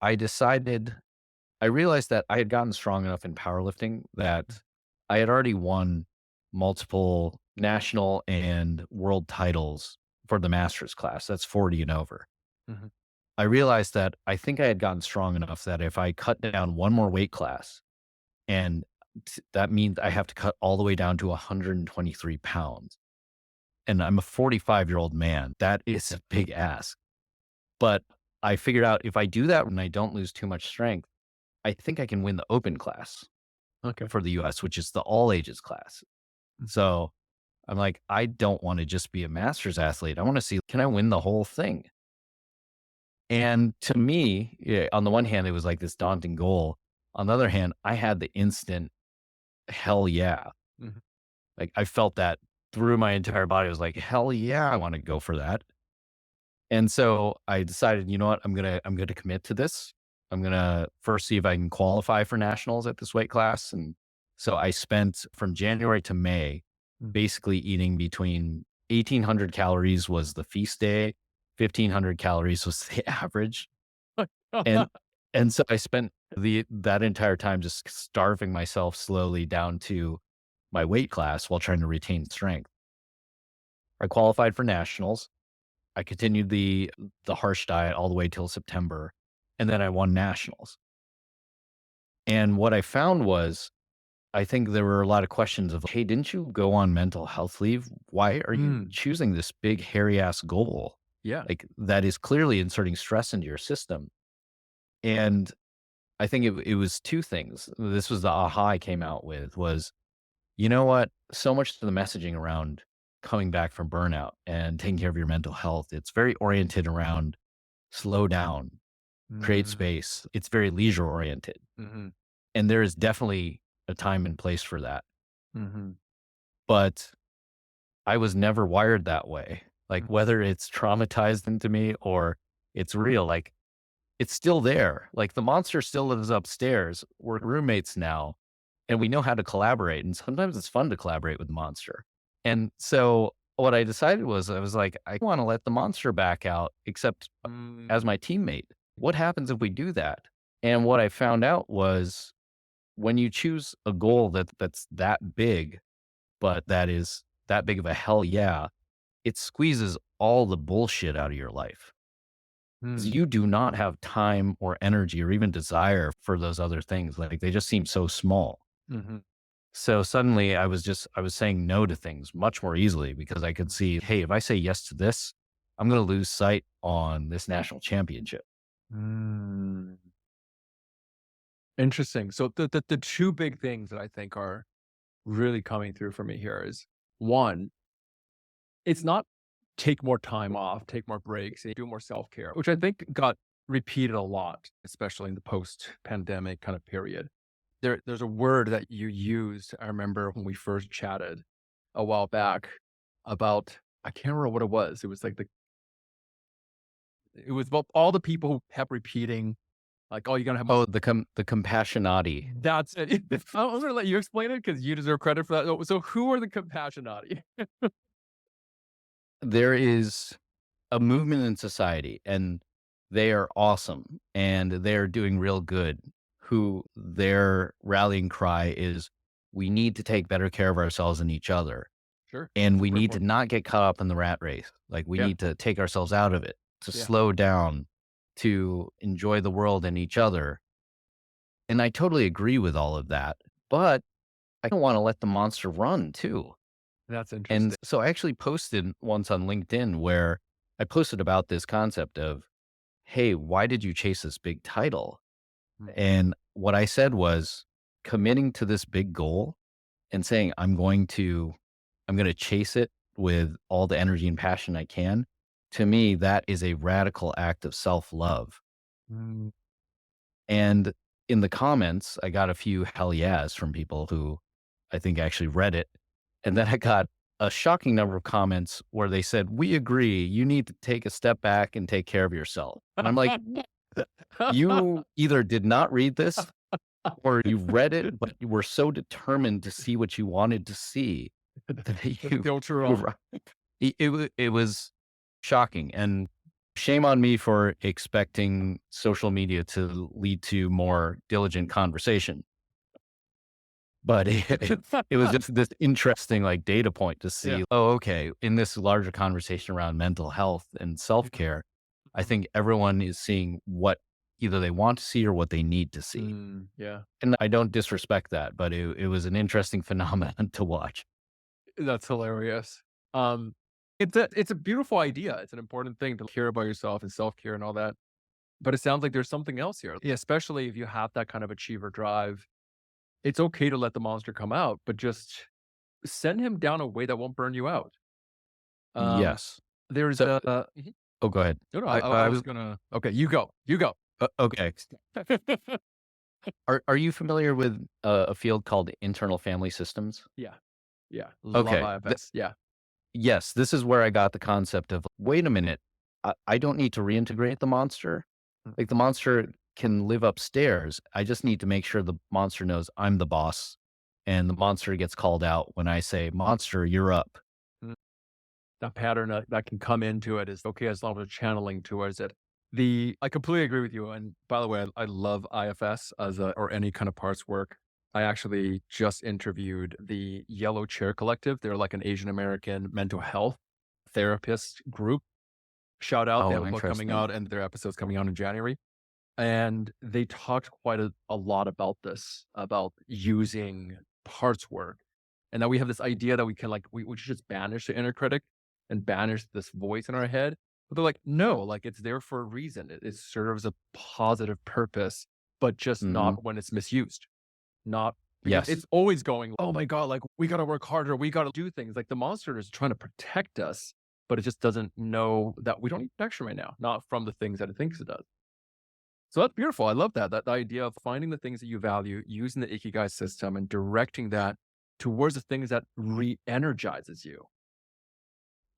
I decided, I realized that I had gotten strong enough in powerlifting that I had already won multiple national and world titles for the master's class. That's 40 and over. mhm, I realized that I think I had gotten strong enough that if I cut down one more weight class, and that means I have to cut all the way down to 123 pounds. And I'm a 45-year-old man. That is a big ask. But I figured out if I do that and I don't lose too much strength, I think I can win the open class okay. for the US, which is the all ages class. Mm, So I'm like, I don't want to just be a master's athlete. I want to see, can I win the whole thing? And to me, yeah, on the one hand, it was like this daunting goal. On the other hand, I had the instant hell yeah. mhm, Like I felt that through my entire body. I was like, hell yeah, I want to go for that. And so I decided, you know what, I'm gonna commit to this. I'm gonna first see if I can qualify for nationals at this weight class. And so I spent from January to May mm. basically eating between 1,800 calories was the feast day, 1,500 calories was the average. And And so I spent that entire time just starving myself slowly down to my weight class while trying to retain strength. I qualified for nationals. I continued the harsh diet all the way till September, and then I won nationals. And what I found was, I think there were a lot of questions of, "Hey, didn't you go on mental health leave? Why are you Mm, choosing this big hairy ass goal? yeah. Like that is clearly inserting stress into your system." And I think it was two things. This was the aha I came out with was, you know what? So much of the messaging around coming back from burnout and taking care of your mental health, it's very oriented around slow down, create Mm, space. It's very leisure oriented. mhm, And there is definitely a time and place for that. mhm, But I was never wired that way. Like mm, whether it's traumatized into me or it's real, like it's still there. Like the monster still lives upstairs. We're roommates now and we know how to collaborate. And sometimes it's fun to collaborate with the monster. And so what I decided was I was like, I want to let the monster back out, except as mm, my teammate. What happens if we do that? And what I found out was when you choose a goal that's that big, but that is that big of a hell yeah, it squeezes all the bullshit out of your life. 'Cause mm, you do not have time or energy or even desire for those other things. Like they just seem so small. mhm. So suddenly I was saying no to things much more easily because I could see, hey, if I say yes to this, I'm going to lose sight on this national championship. Mm. Interesting. So the 2 big things that I think are really coming through for me here is, 1, it's not take more time off, take more breaks, and do more self-care, which I think got repeated a lot, especially in the post-pandemic kind of period. There's a word that you used, I remember when we first chatted a while back about I can't remember what it was. It was like it was about all the people who kept repeating, like, "Oh, you're gonna have." Oh, the compassionati. That's it. I'm gonna let you explain it because you deserve credit for that. So who are the compassionati? There is a movement in society and they are awesome and they're doing real good who their rallying cry is we need to take better care of ourselves and each other Sure, and we super need to important. not get caught up in the rat race. Like we Yeah, need to take ourselves out of it, to yeah. slow down, to enjoy the world and each other. And I totally agree with all of that, but I don't want to let the monster run too. That's And interesting. so I actually posted once on LinkedIn where I posted about this concept of, hey, why did you chase this big title? Mm, And what I said was committing to this big goal and saying, I'm going to chase it with all the energy and passion I can. To me, that is a radical act of self love. mm, And in the comments, I got a few hell yeahs from people who I think actually read it. And then I got a shocking number of comments where they said, we agree, you need to take a step back and take care of yourself. And I'm like, you either did not read this or you read it, but you were so determined to see what you wanted to see that The you, filter you off. were- it was shocking. And shame on me for expecting social media to lead to more diligent conversation. But it was just this interesting like data point to Yeah. see, oh, okay, in this larger conversation around mental health and self care, I Mhm. think everyone is seeing what either they want to see or what they need to see. Yeah. And I don't disrespect that, but it was an interesting phenomenon to watch. That's hilarious. Um, it's a beautiful idea. It's an important thing to care about yourself and self-care and all that. But it sounds like there's something else here. Yeah, especially if you have that kind of achiever drive. It's okay to let the monster come out, but just send him down a way that won't burn you out. Um, Yes. there's So, a mhm. oh, go ahead. No, no, I I was was gonna okay, you go, you go. okay. Are you familiar with a field called internal family systems? Yeah, yeah, love Okay. IFS, yeah. Yes, this is where I got the concept of, wait a minute, I don't need to reintegrate the monster. Mm, Like the monster can live upstairs. I just need to make sure the monster knows I'm the boss. And the monster gets called out when I say, monster, you're up. mm. That pattern that can come into it is okay as long as we're channeling towards it. I completely agree with you. And by the way, I love IFS as a, or any kind of parts work. I actually just interviewed the Yellow Chair Collective. They're like an Asian American mental health therapist group. Shout out. They have Oh, a book coming interesting. out and their episode's coming out in January. And they talked quite a lot about this, about using parts work. And that we have this idea that we can like, we should just banish the inner critic and banish this voice in our head. But they're like, no, like it's there for a reason. It serves a positive purpose, but just Hmm. not when it's misused. Not because Yes. it's always going, oh my God, like we got to work harder. We got to do things. Like the monster is trying to protect us, but it just doesn't know that we don't need protection right now, not from the things that it thinks it does. So that's beautiful. I love that. That the idea of finding the things that you value, using the Ikigai system and directing that towards the things that re-energizes you.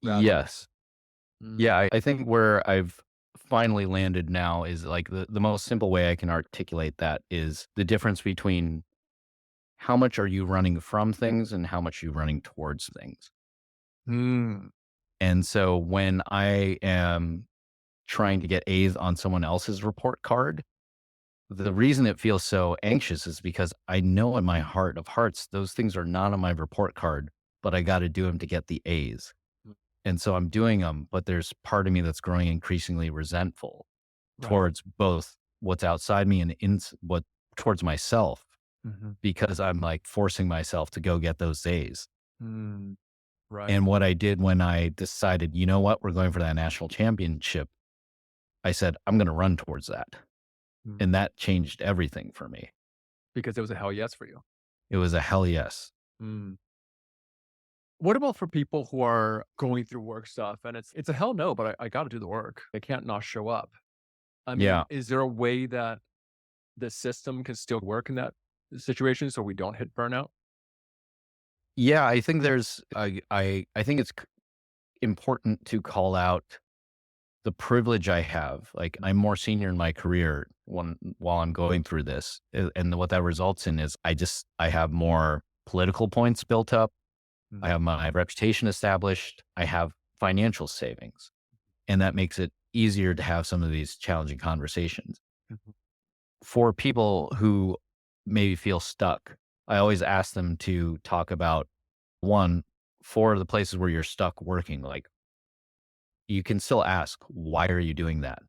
Rather, Yes. mm, Yeah. I think where I've finally landed now is like the most simple way I can articulate that is the difference between how much are you running from things and how much are you running towards things. mm, And so when I am trying to get A's on someone else's report card, the reason it feels so anxious is because I know in my heart of hearts, those things are not on my report card, but I got to do them to get the A's. mm, And so I'm doing them, but there's part of me that's growing increasingly resentful right. towards both what's outside me and what towards myself Mhm, because I'm like forcing myself to go get those A's. mm, right. And what I did when I decided, you know what, we're going for that national championship, I said, I'm going to run towards that. Mm, And that changed everything for me. because it was a hell yes for you. It was a hell yes. Mm. What about for people who are going through work stuff and it's a hell no, but I got to do the work. I can't not show up. I mean, Yeah. is there a way that the system can still work in that situation so we don't hit burnout? Yeah. I think I think it's important to call out the privilege I have. Like I'm more senior in my career while I'm going through this. And what that results in is I have more political points built up. I Mm, have my reputation established. I have financial savings. And that makes it easier to have some of these challenging conversations. mhm, For people who maybe feel stuck, I always ask them to talk about one, for the places where you're stuck working, like you can still ask, why are you doing that?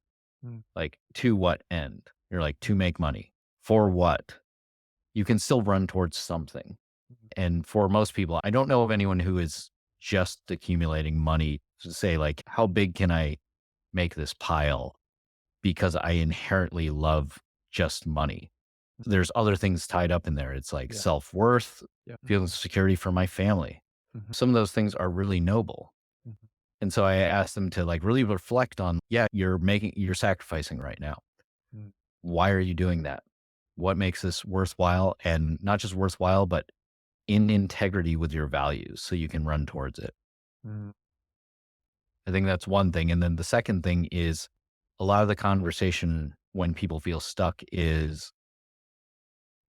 mm, Like, to what end? You're like, to make money. For what? You can still run towards something. mhm, And for most people, I don't know of anyone who is just accumulating money to say, like, how big can I make this pile? Because I inherently love just money. There's other things tied up in there. It's like yeah, self worth, yeah. feeling security for my family. Mhm, Some of those things are really noble. mhm, And so I asked them to like really reflect on, yeah, you're sacrificing right now. mm, Why are you doing that? What makes this worthwhile? And not just worthwhile, but in integrity with your values so you can run towards it. mm, I think that's one thing. And then the second thing is a lot of the conversation when people feel stuck is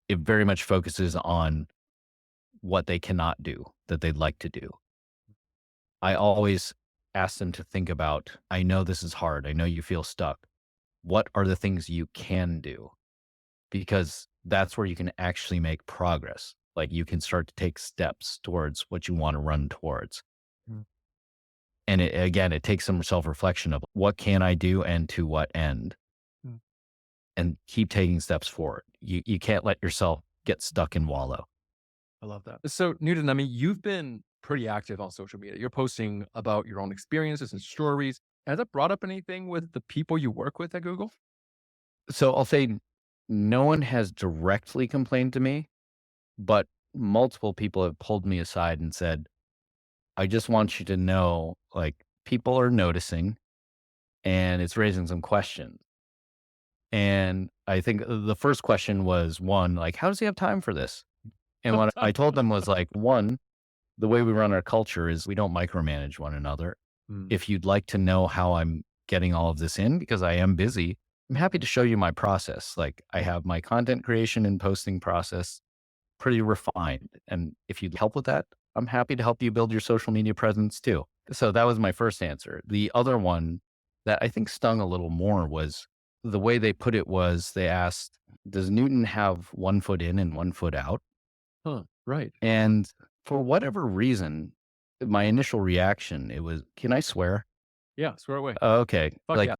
it very much focuses on what they cannot do that they'd like to do. I always ask them to think about, I know this is hard. I know you feel stuck. What are the things you can do? Because that's where you can actually make progress. Like you can start to take steps towards what you want to run towards. mm, And again, it takes some self reflection of what can I do and to what end, mm. and keep taking steps forward. You can't let yourself get stuck and wallow. I love that. So, Newton, I mean, you've been pretty active on social media. You're posting about your own experiences and stories. Has that brought up anything with the people you work with at Google? So I'll say no one has directly complained to me, but multiple people have pulled me aside and said, I just want you to know, like, people are noticing and it's raising some questions. And I think the first question was one, like, how does he have time for this? And what I told them was like, one, the way we run our culture is we don't micromanage one another. Mm, If you'd like to know how I'm getting all of this in, because I am busy, I'm happy to show you my process. Like I have my content creation and posting process pretty refined. And if you'd help with that, I'm happy to help you build your social media presence too. So that was my first answer. The other one that I think stung a little more was the way they put it was they asked, does Newton have 1 foot in and 1 foot out? Huh. Right. And for whatever reason, my initial reaction, it was, can I swear? Yeah. Swear away. Okay. Fuck Like yeah.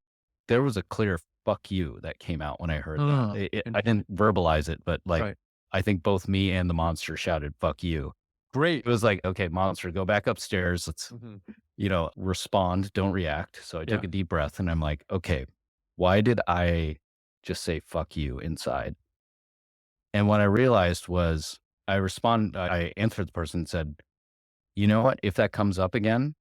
there was a clear fuck you that came out when I heard that. Huh. I didn't verbalize it, but like, Right. I think both me and the monster shouted, fuck you. Great. It was like, okay, monster, go back upstairs. Let's, Mhm. respond, don't react. So I took Yeah. a deep breath and I'm like, okay, why did I just say fuck you inside? And what I realized was I answered the person and said, you know what? If that comes up again,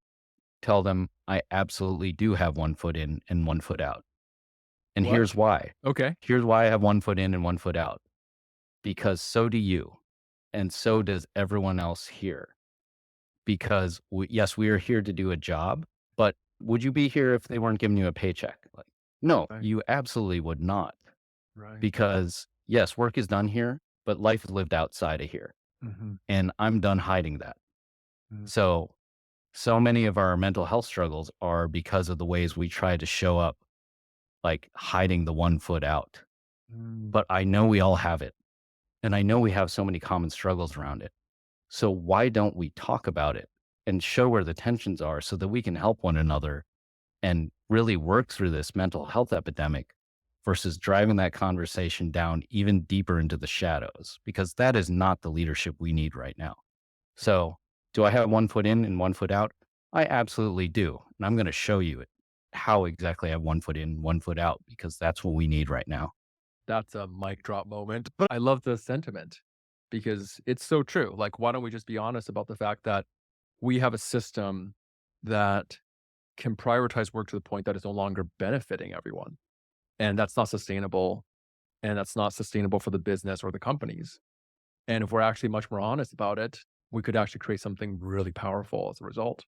tell them I absolutely do have 1 foot in and 1 foot out. And What? here's why. Okay. Here's why I have 1 foot in and 1 foot out. Because so do you. And so does everyone else here. Because yes, we are here to do a job, but would you be here if they weren't giving you a paycheck? Like, no, Right. you absolutely would not. Right. Because yes, work is done here, but life is lived outside of here. Mhm. And I'm done hiding that. Mm. So many of our mental health struggles are because of the ways we try to show up, like hiding the 1 foot out. Mm. But I know we all have it. And I know we have so many common struggles around it. So why don't we talk about it and show where the tensions are so that we can help one another and really work through this mental health epidemic versus driving that conversation down even deeper into the shadows? Because that is not the leadership we need right now. So do I have 1 foot in and 1 foot out? I absolutely do. And I'm going to show you it, how exactly I have 1 foot in, 1 foot out, because that's what we need right now. That's a mic drop moment. But I love the sentiment because it's so true. Like, why don't we just be honest about the fact that we have a system that can prioritize work to the point that it's no longer benefiting everyone? And that's not sustainable. And that's not sustainable for the business or the companies. And if we're actually much more honest about it, we could actually create something really powerful as a result.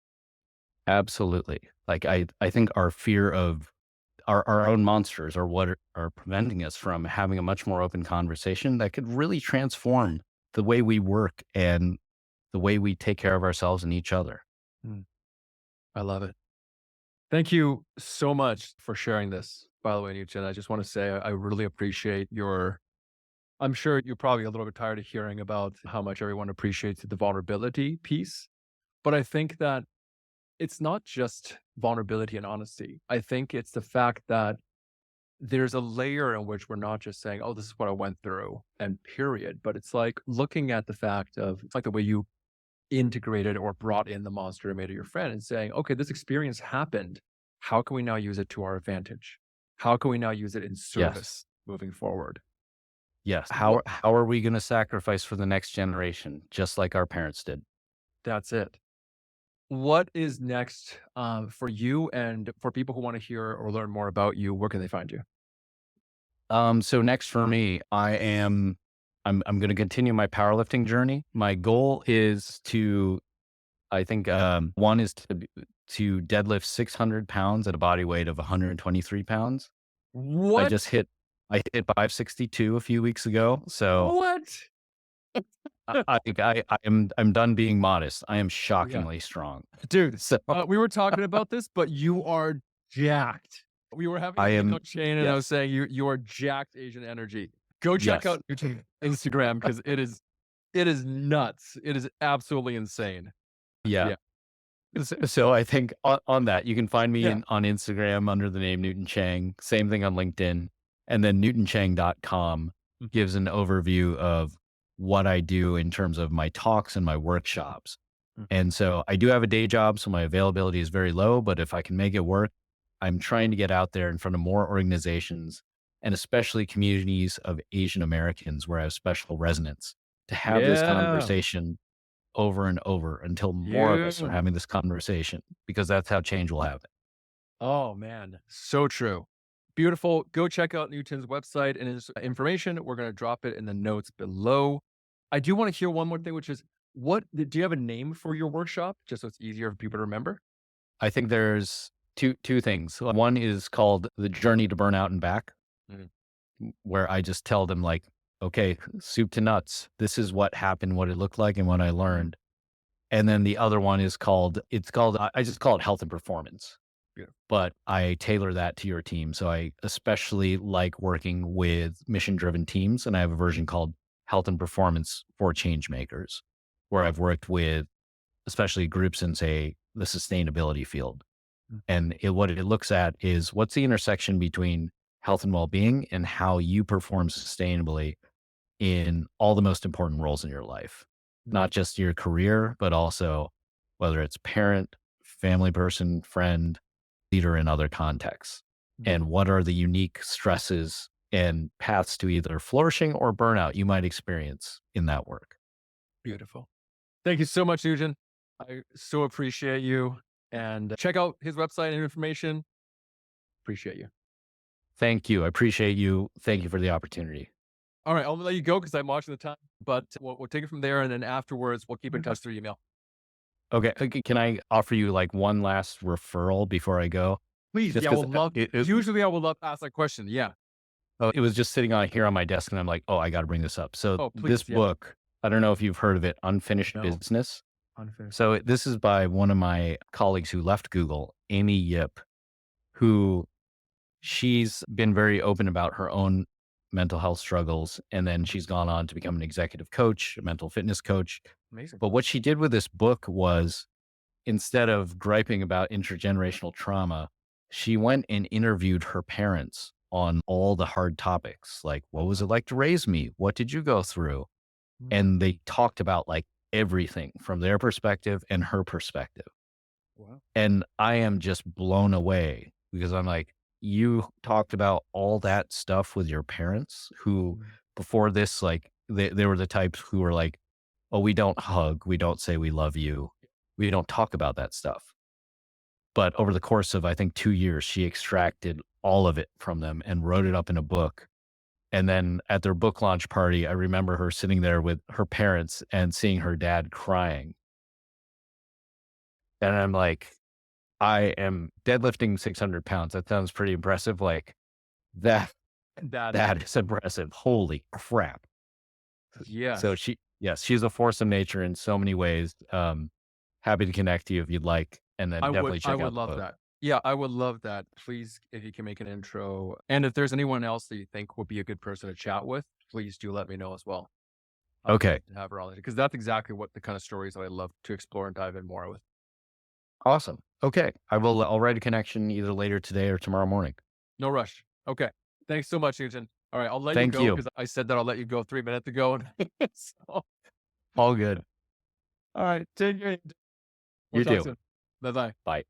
Absolutely. Like I think our fear of our own monsters are what are preventing us from having a much more open conversation that could really transform the way we work and the way we take care of ourselves and each other. Mm, I love it. Thank you so much for sharing this. By the way, Newton, I just want to say I really appreciate your. I'm sure you're probably a little bit tired of hearing about how much everyone appreciates the vulnerability piece, but I think that it's not just vulnerability and honesty. I think it's the fact that there's a layer in which we're not just saying, "Oh, this is what I went through," and period, but it's like looking at the fact of it's like the way you integrated or brought in the monster and made it your friend and saying, "Okay, this experience happened. How can we now use it to our advantage? How can we now use it in Yes. service moving forward?" Yes. What How are we going to sacrifice for the next generation just like our parents did? That's it. What is next, for you and for people who wanna hear or learn more about you, where can they find you? So next for me, I'm going to continue my powerlifting journey. My goal is to I think one is to deadlift 600 pounds at a body weight of 123 pounds. I What? just hit I hit 562 a few weeks ago. So What? I think I'm done being modest. I am Yeah. shockingly strong. Dude, So we were talking about this, but you are jacked. We were having I an email am chain, and I was yes. saying you are jacked Asian energy. Go check Yes. out Newton's Instagram because it is nuts. It is absolutely insane. Yeah. Yeah. So I think on that, you can find me Yeah. on Instagram under the name Newton Cheng, same thing on LinkedIn. And then newtoncheng.com Mhm. gives an overview of what I do in terms of my talks and my workshops. Mhm. And so I do have a day job, so my availability is very low, but if I can make it work, I'm trying to get out there in front of more organizations and especially communities of Asian Americans where I have special resonance to have this Yeah. conversation over and over until more of us are Yeah. having this conversation because that's how change will happen. Oh, man. So true. Beautiful. Go check out Newton's website and his information. We're going to drop it in the notes below. I do want to hear one more thing, which is do you have a name for your workshop? Just so it's easier for people to remember? I think there's two things. One is called The Journey to Burnout and Back, Mm. where I just tell them like, okay, soup to nuts. This is what happened, what it looked like, and what I Mm. learned. And then the other one is I just call it Health and Performance. Beautiful. but I tailor that to your team. So I especially like working with mission driven teams. And I have a version called Health and Performance for Change Makers, where I've worked with especially groups in, say, the sustainability field. Mm. And what it looks at is what's the intersection between health and well being and how you perform sustainably in all the most important roles in your life, Mm. not just your career, but also whether it's parent, family person, friend, leader in other contexts. And what are the unique stresses and paths to either flourishing or burnout you might experience in that work? Beautiful. Thank you so much, Nugent. I so appreciate you. And check out his website and information. Appreciate you. Thank you. I appreciate you. Thank you for the opportunity. All right, I'll let you go because I'm watching the time, but we'll take it from there. And then afterwards, we'll keep in touch through email. Okay. Can I offer you like one last referral before I go? Please. Just Yeah, because we'll love, usually I will love to ask that question. Yeah. it was just sitting on here on my desk and I'm like, oh, I got to bring this up. So Oh, this please. Yeah. book, I don't know if you've heard of it, Unfinished No. Business. Unfinished. So this is by one of my colleagues who left Google, Amy Yip, who she's been very open about her own mental health struggles. And then she's gone on to become an executive coach, a mental fitness coach. Amazing. But what she did with this book was instead of griping about intergenerational trauma, she went and interviewed her parents on all the hard topics. Like, what was it like to raise me? What did you go through? Mm. And they talked about like everything from their perspective and her perspective. Wow. And I am just blown away because I'm like, you talked about all that stuff with your parents who Mm. before this, like they were the types who were like, oh, we don't hug. We don't say we love you. We don't talk about that stuff. But over the course of, I think, 2 years, she extracted all of it from them and wrote it up in a book. And then at their book launch party, I remember her sitting there with her parents and seeing her dad crying. And I'm like, I am deadlifting 600 pounds. That sounds pretty impressive. Like that, That is, that is impressive. Holy crap. So yes. yes, she's a force of nature in so many ways. Happy to connect to you if you'd like, and then definitely I check would out the love book. that. Yeah, I would love that. Please, if you can make an intro. And if there's anyone else that you think would be a good person to chat with, please do let me know as well. I'd Okay, love to have her on it because that's exactly what the kind of stories that I love to explore and dive in more with. awesome. Okay, I'll write a connection either later today or tomorrow morning. No rush. Okay. Thanks so much, Nugent. All right, I'll let you Thank go you. because I said that I'll let you go 3 minutes ago. So, All good. all right, take care. We'll You talk too. soon. Bye bye. Bye.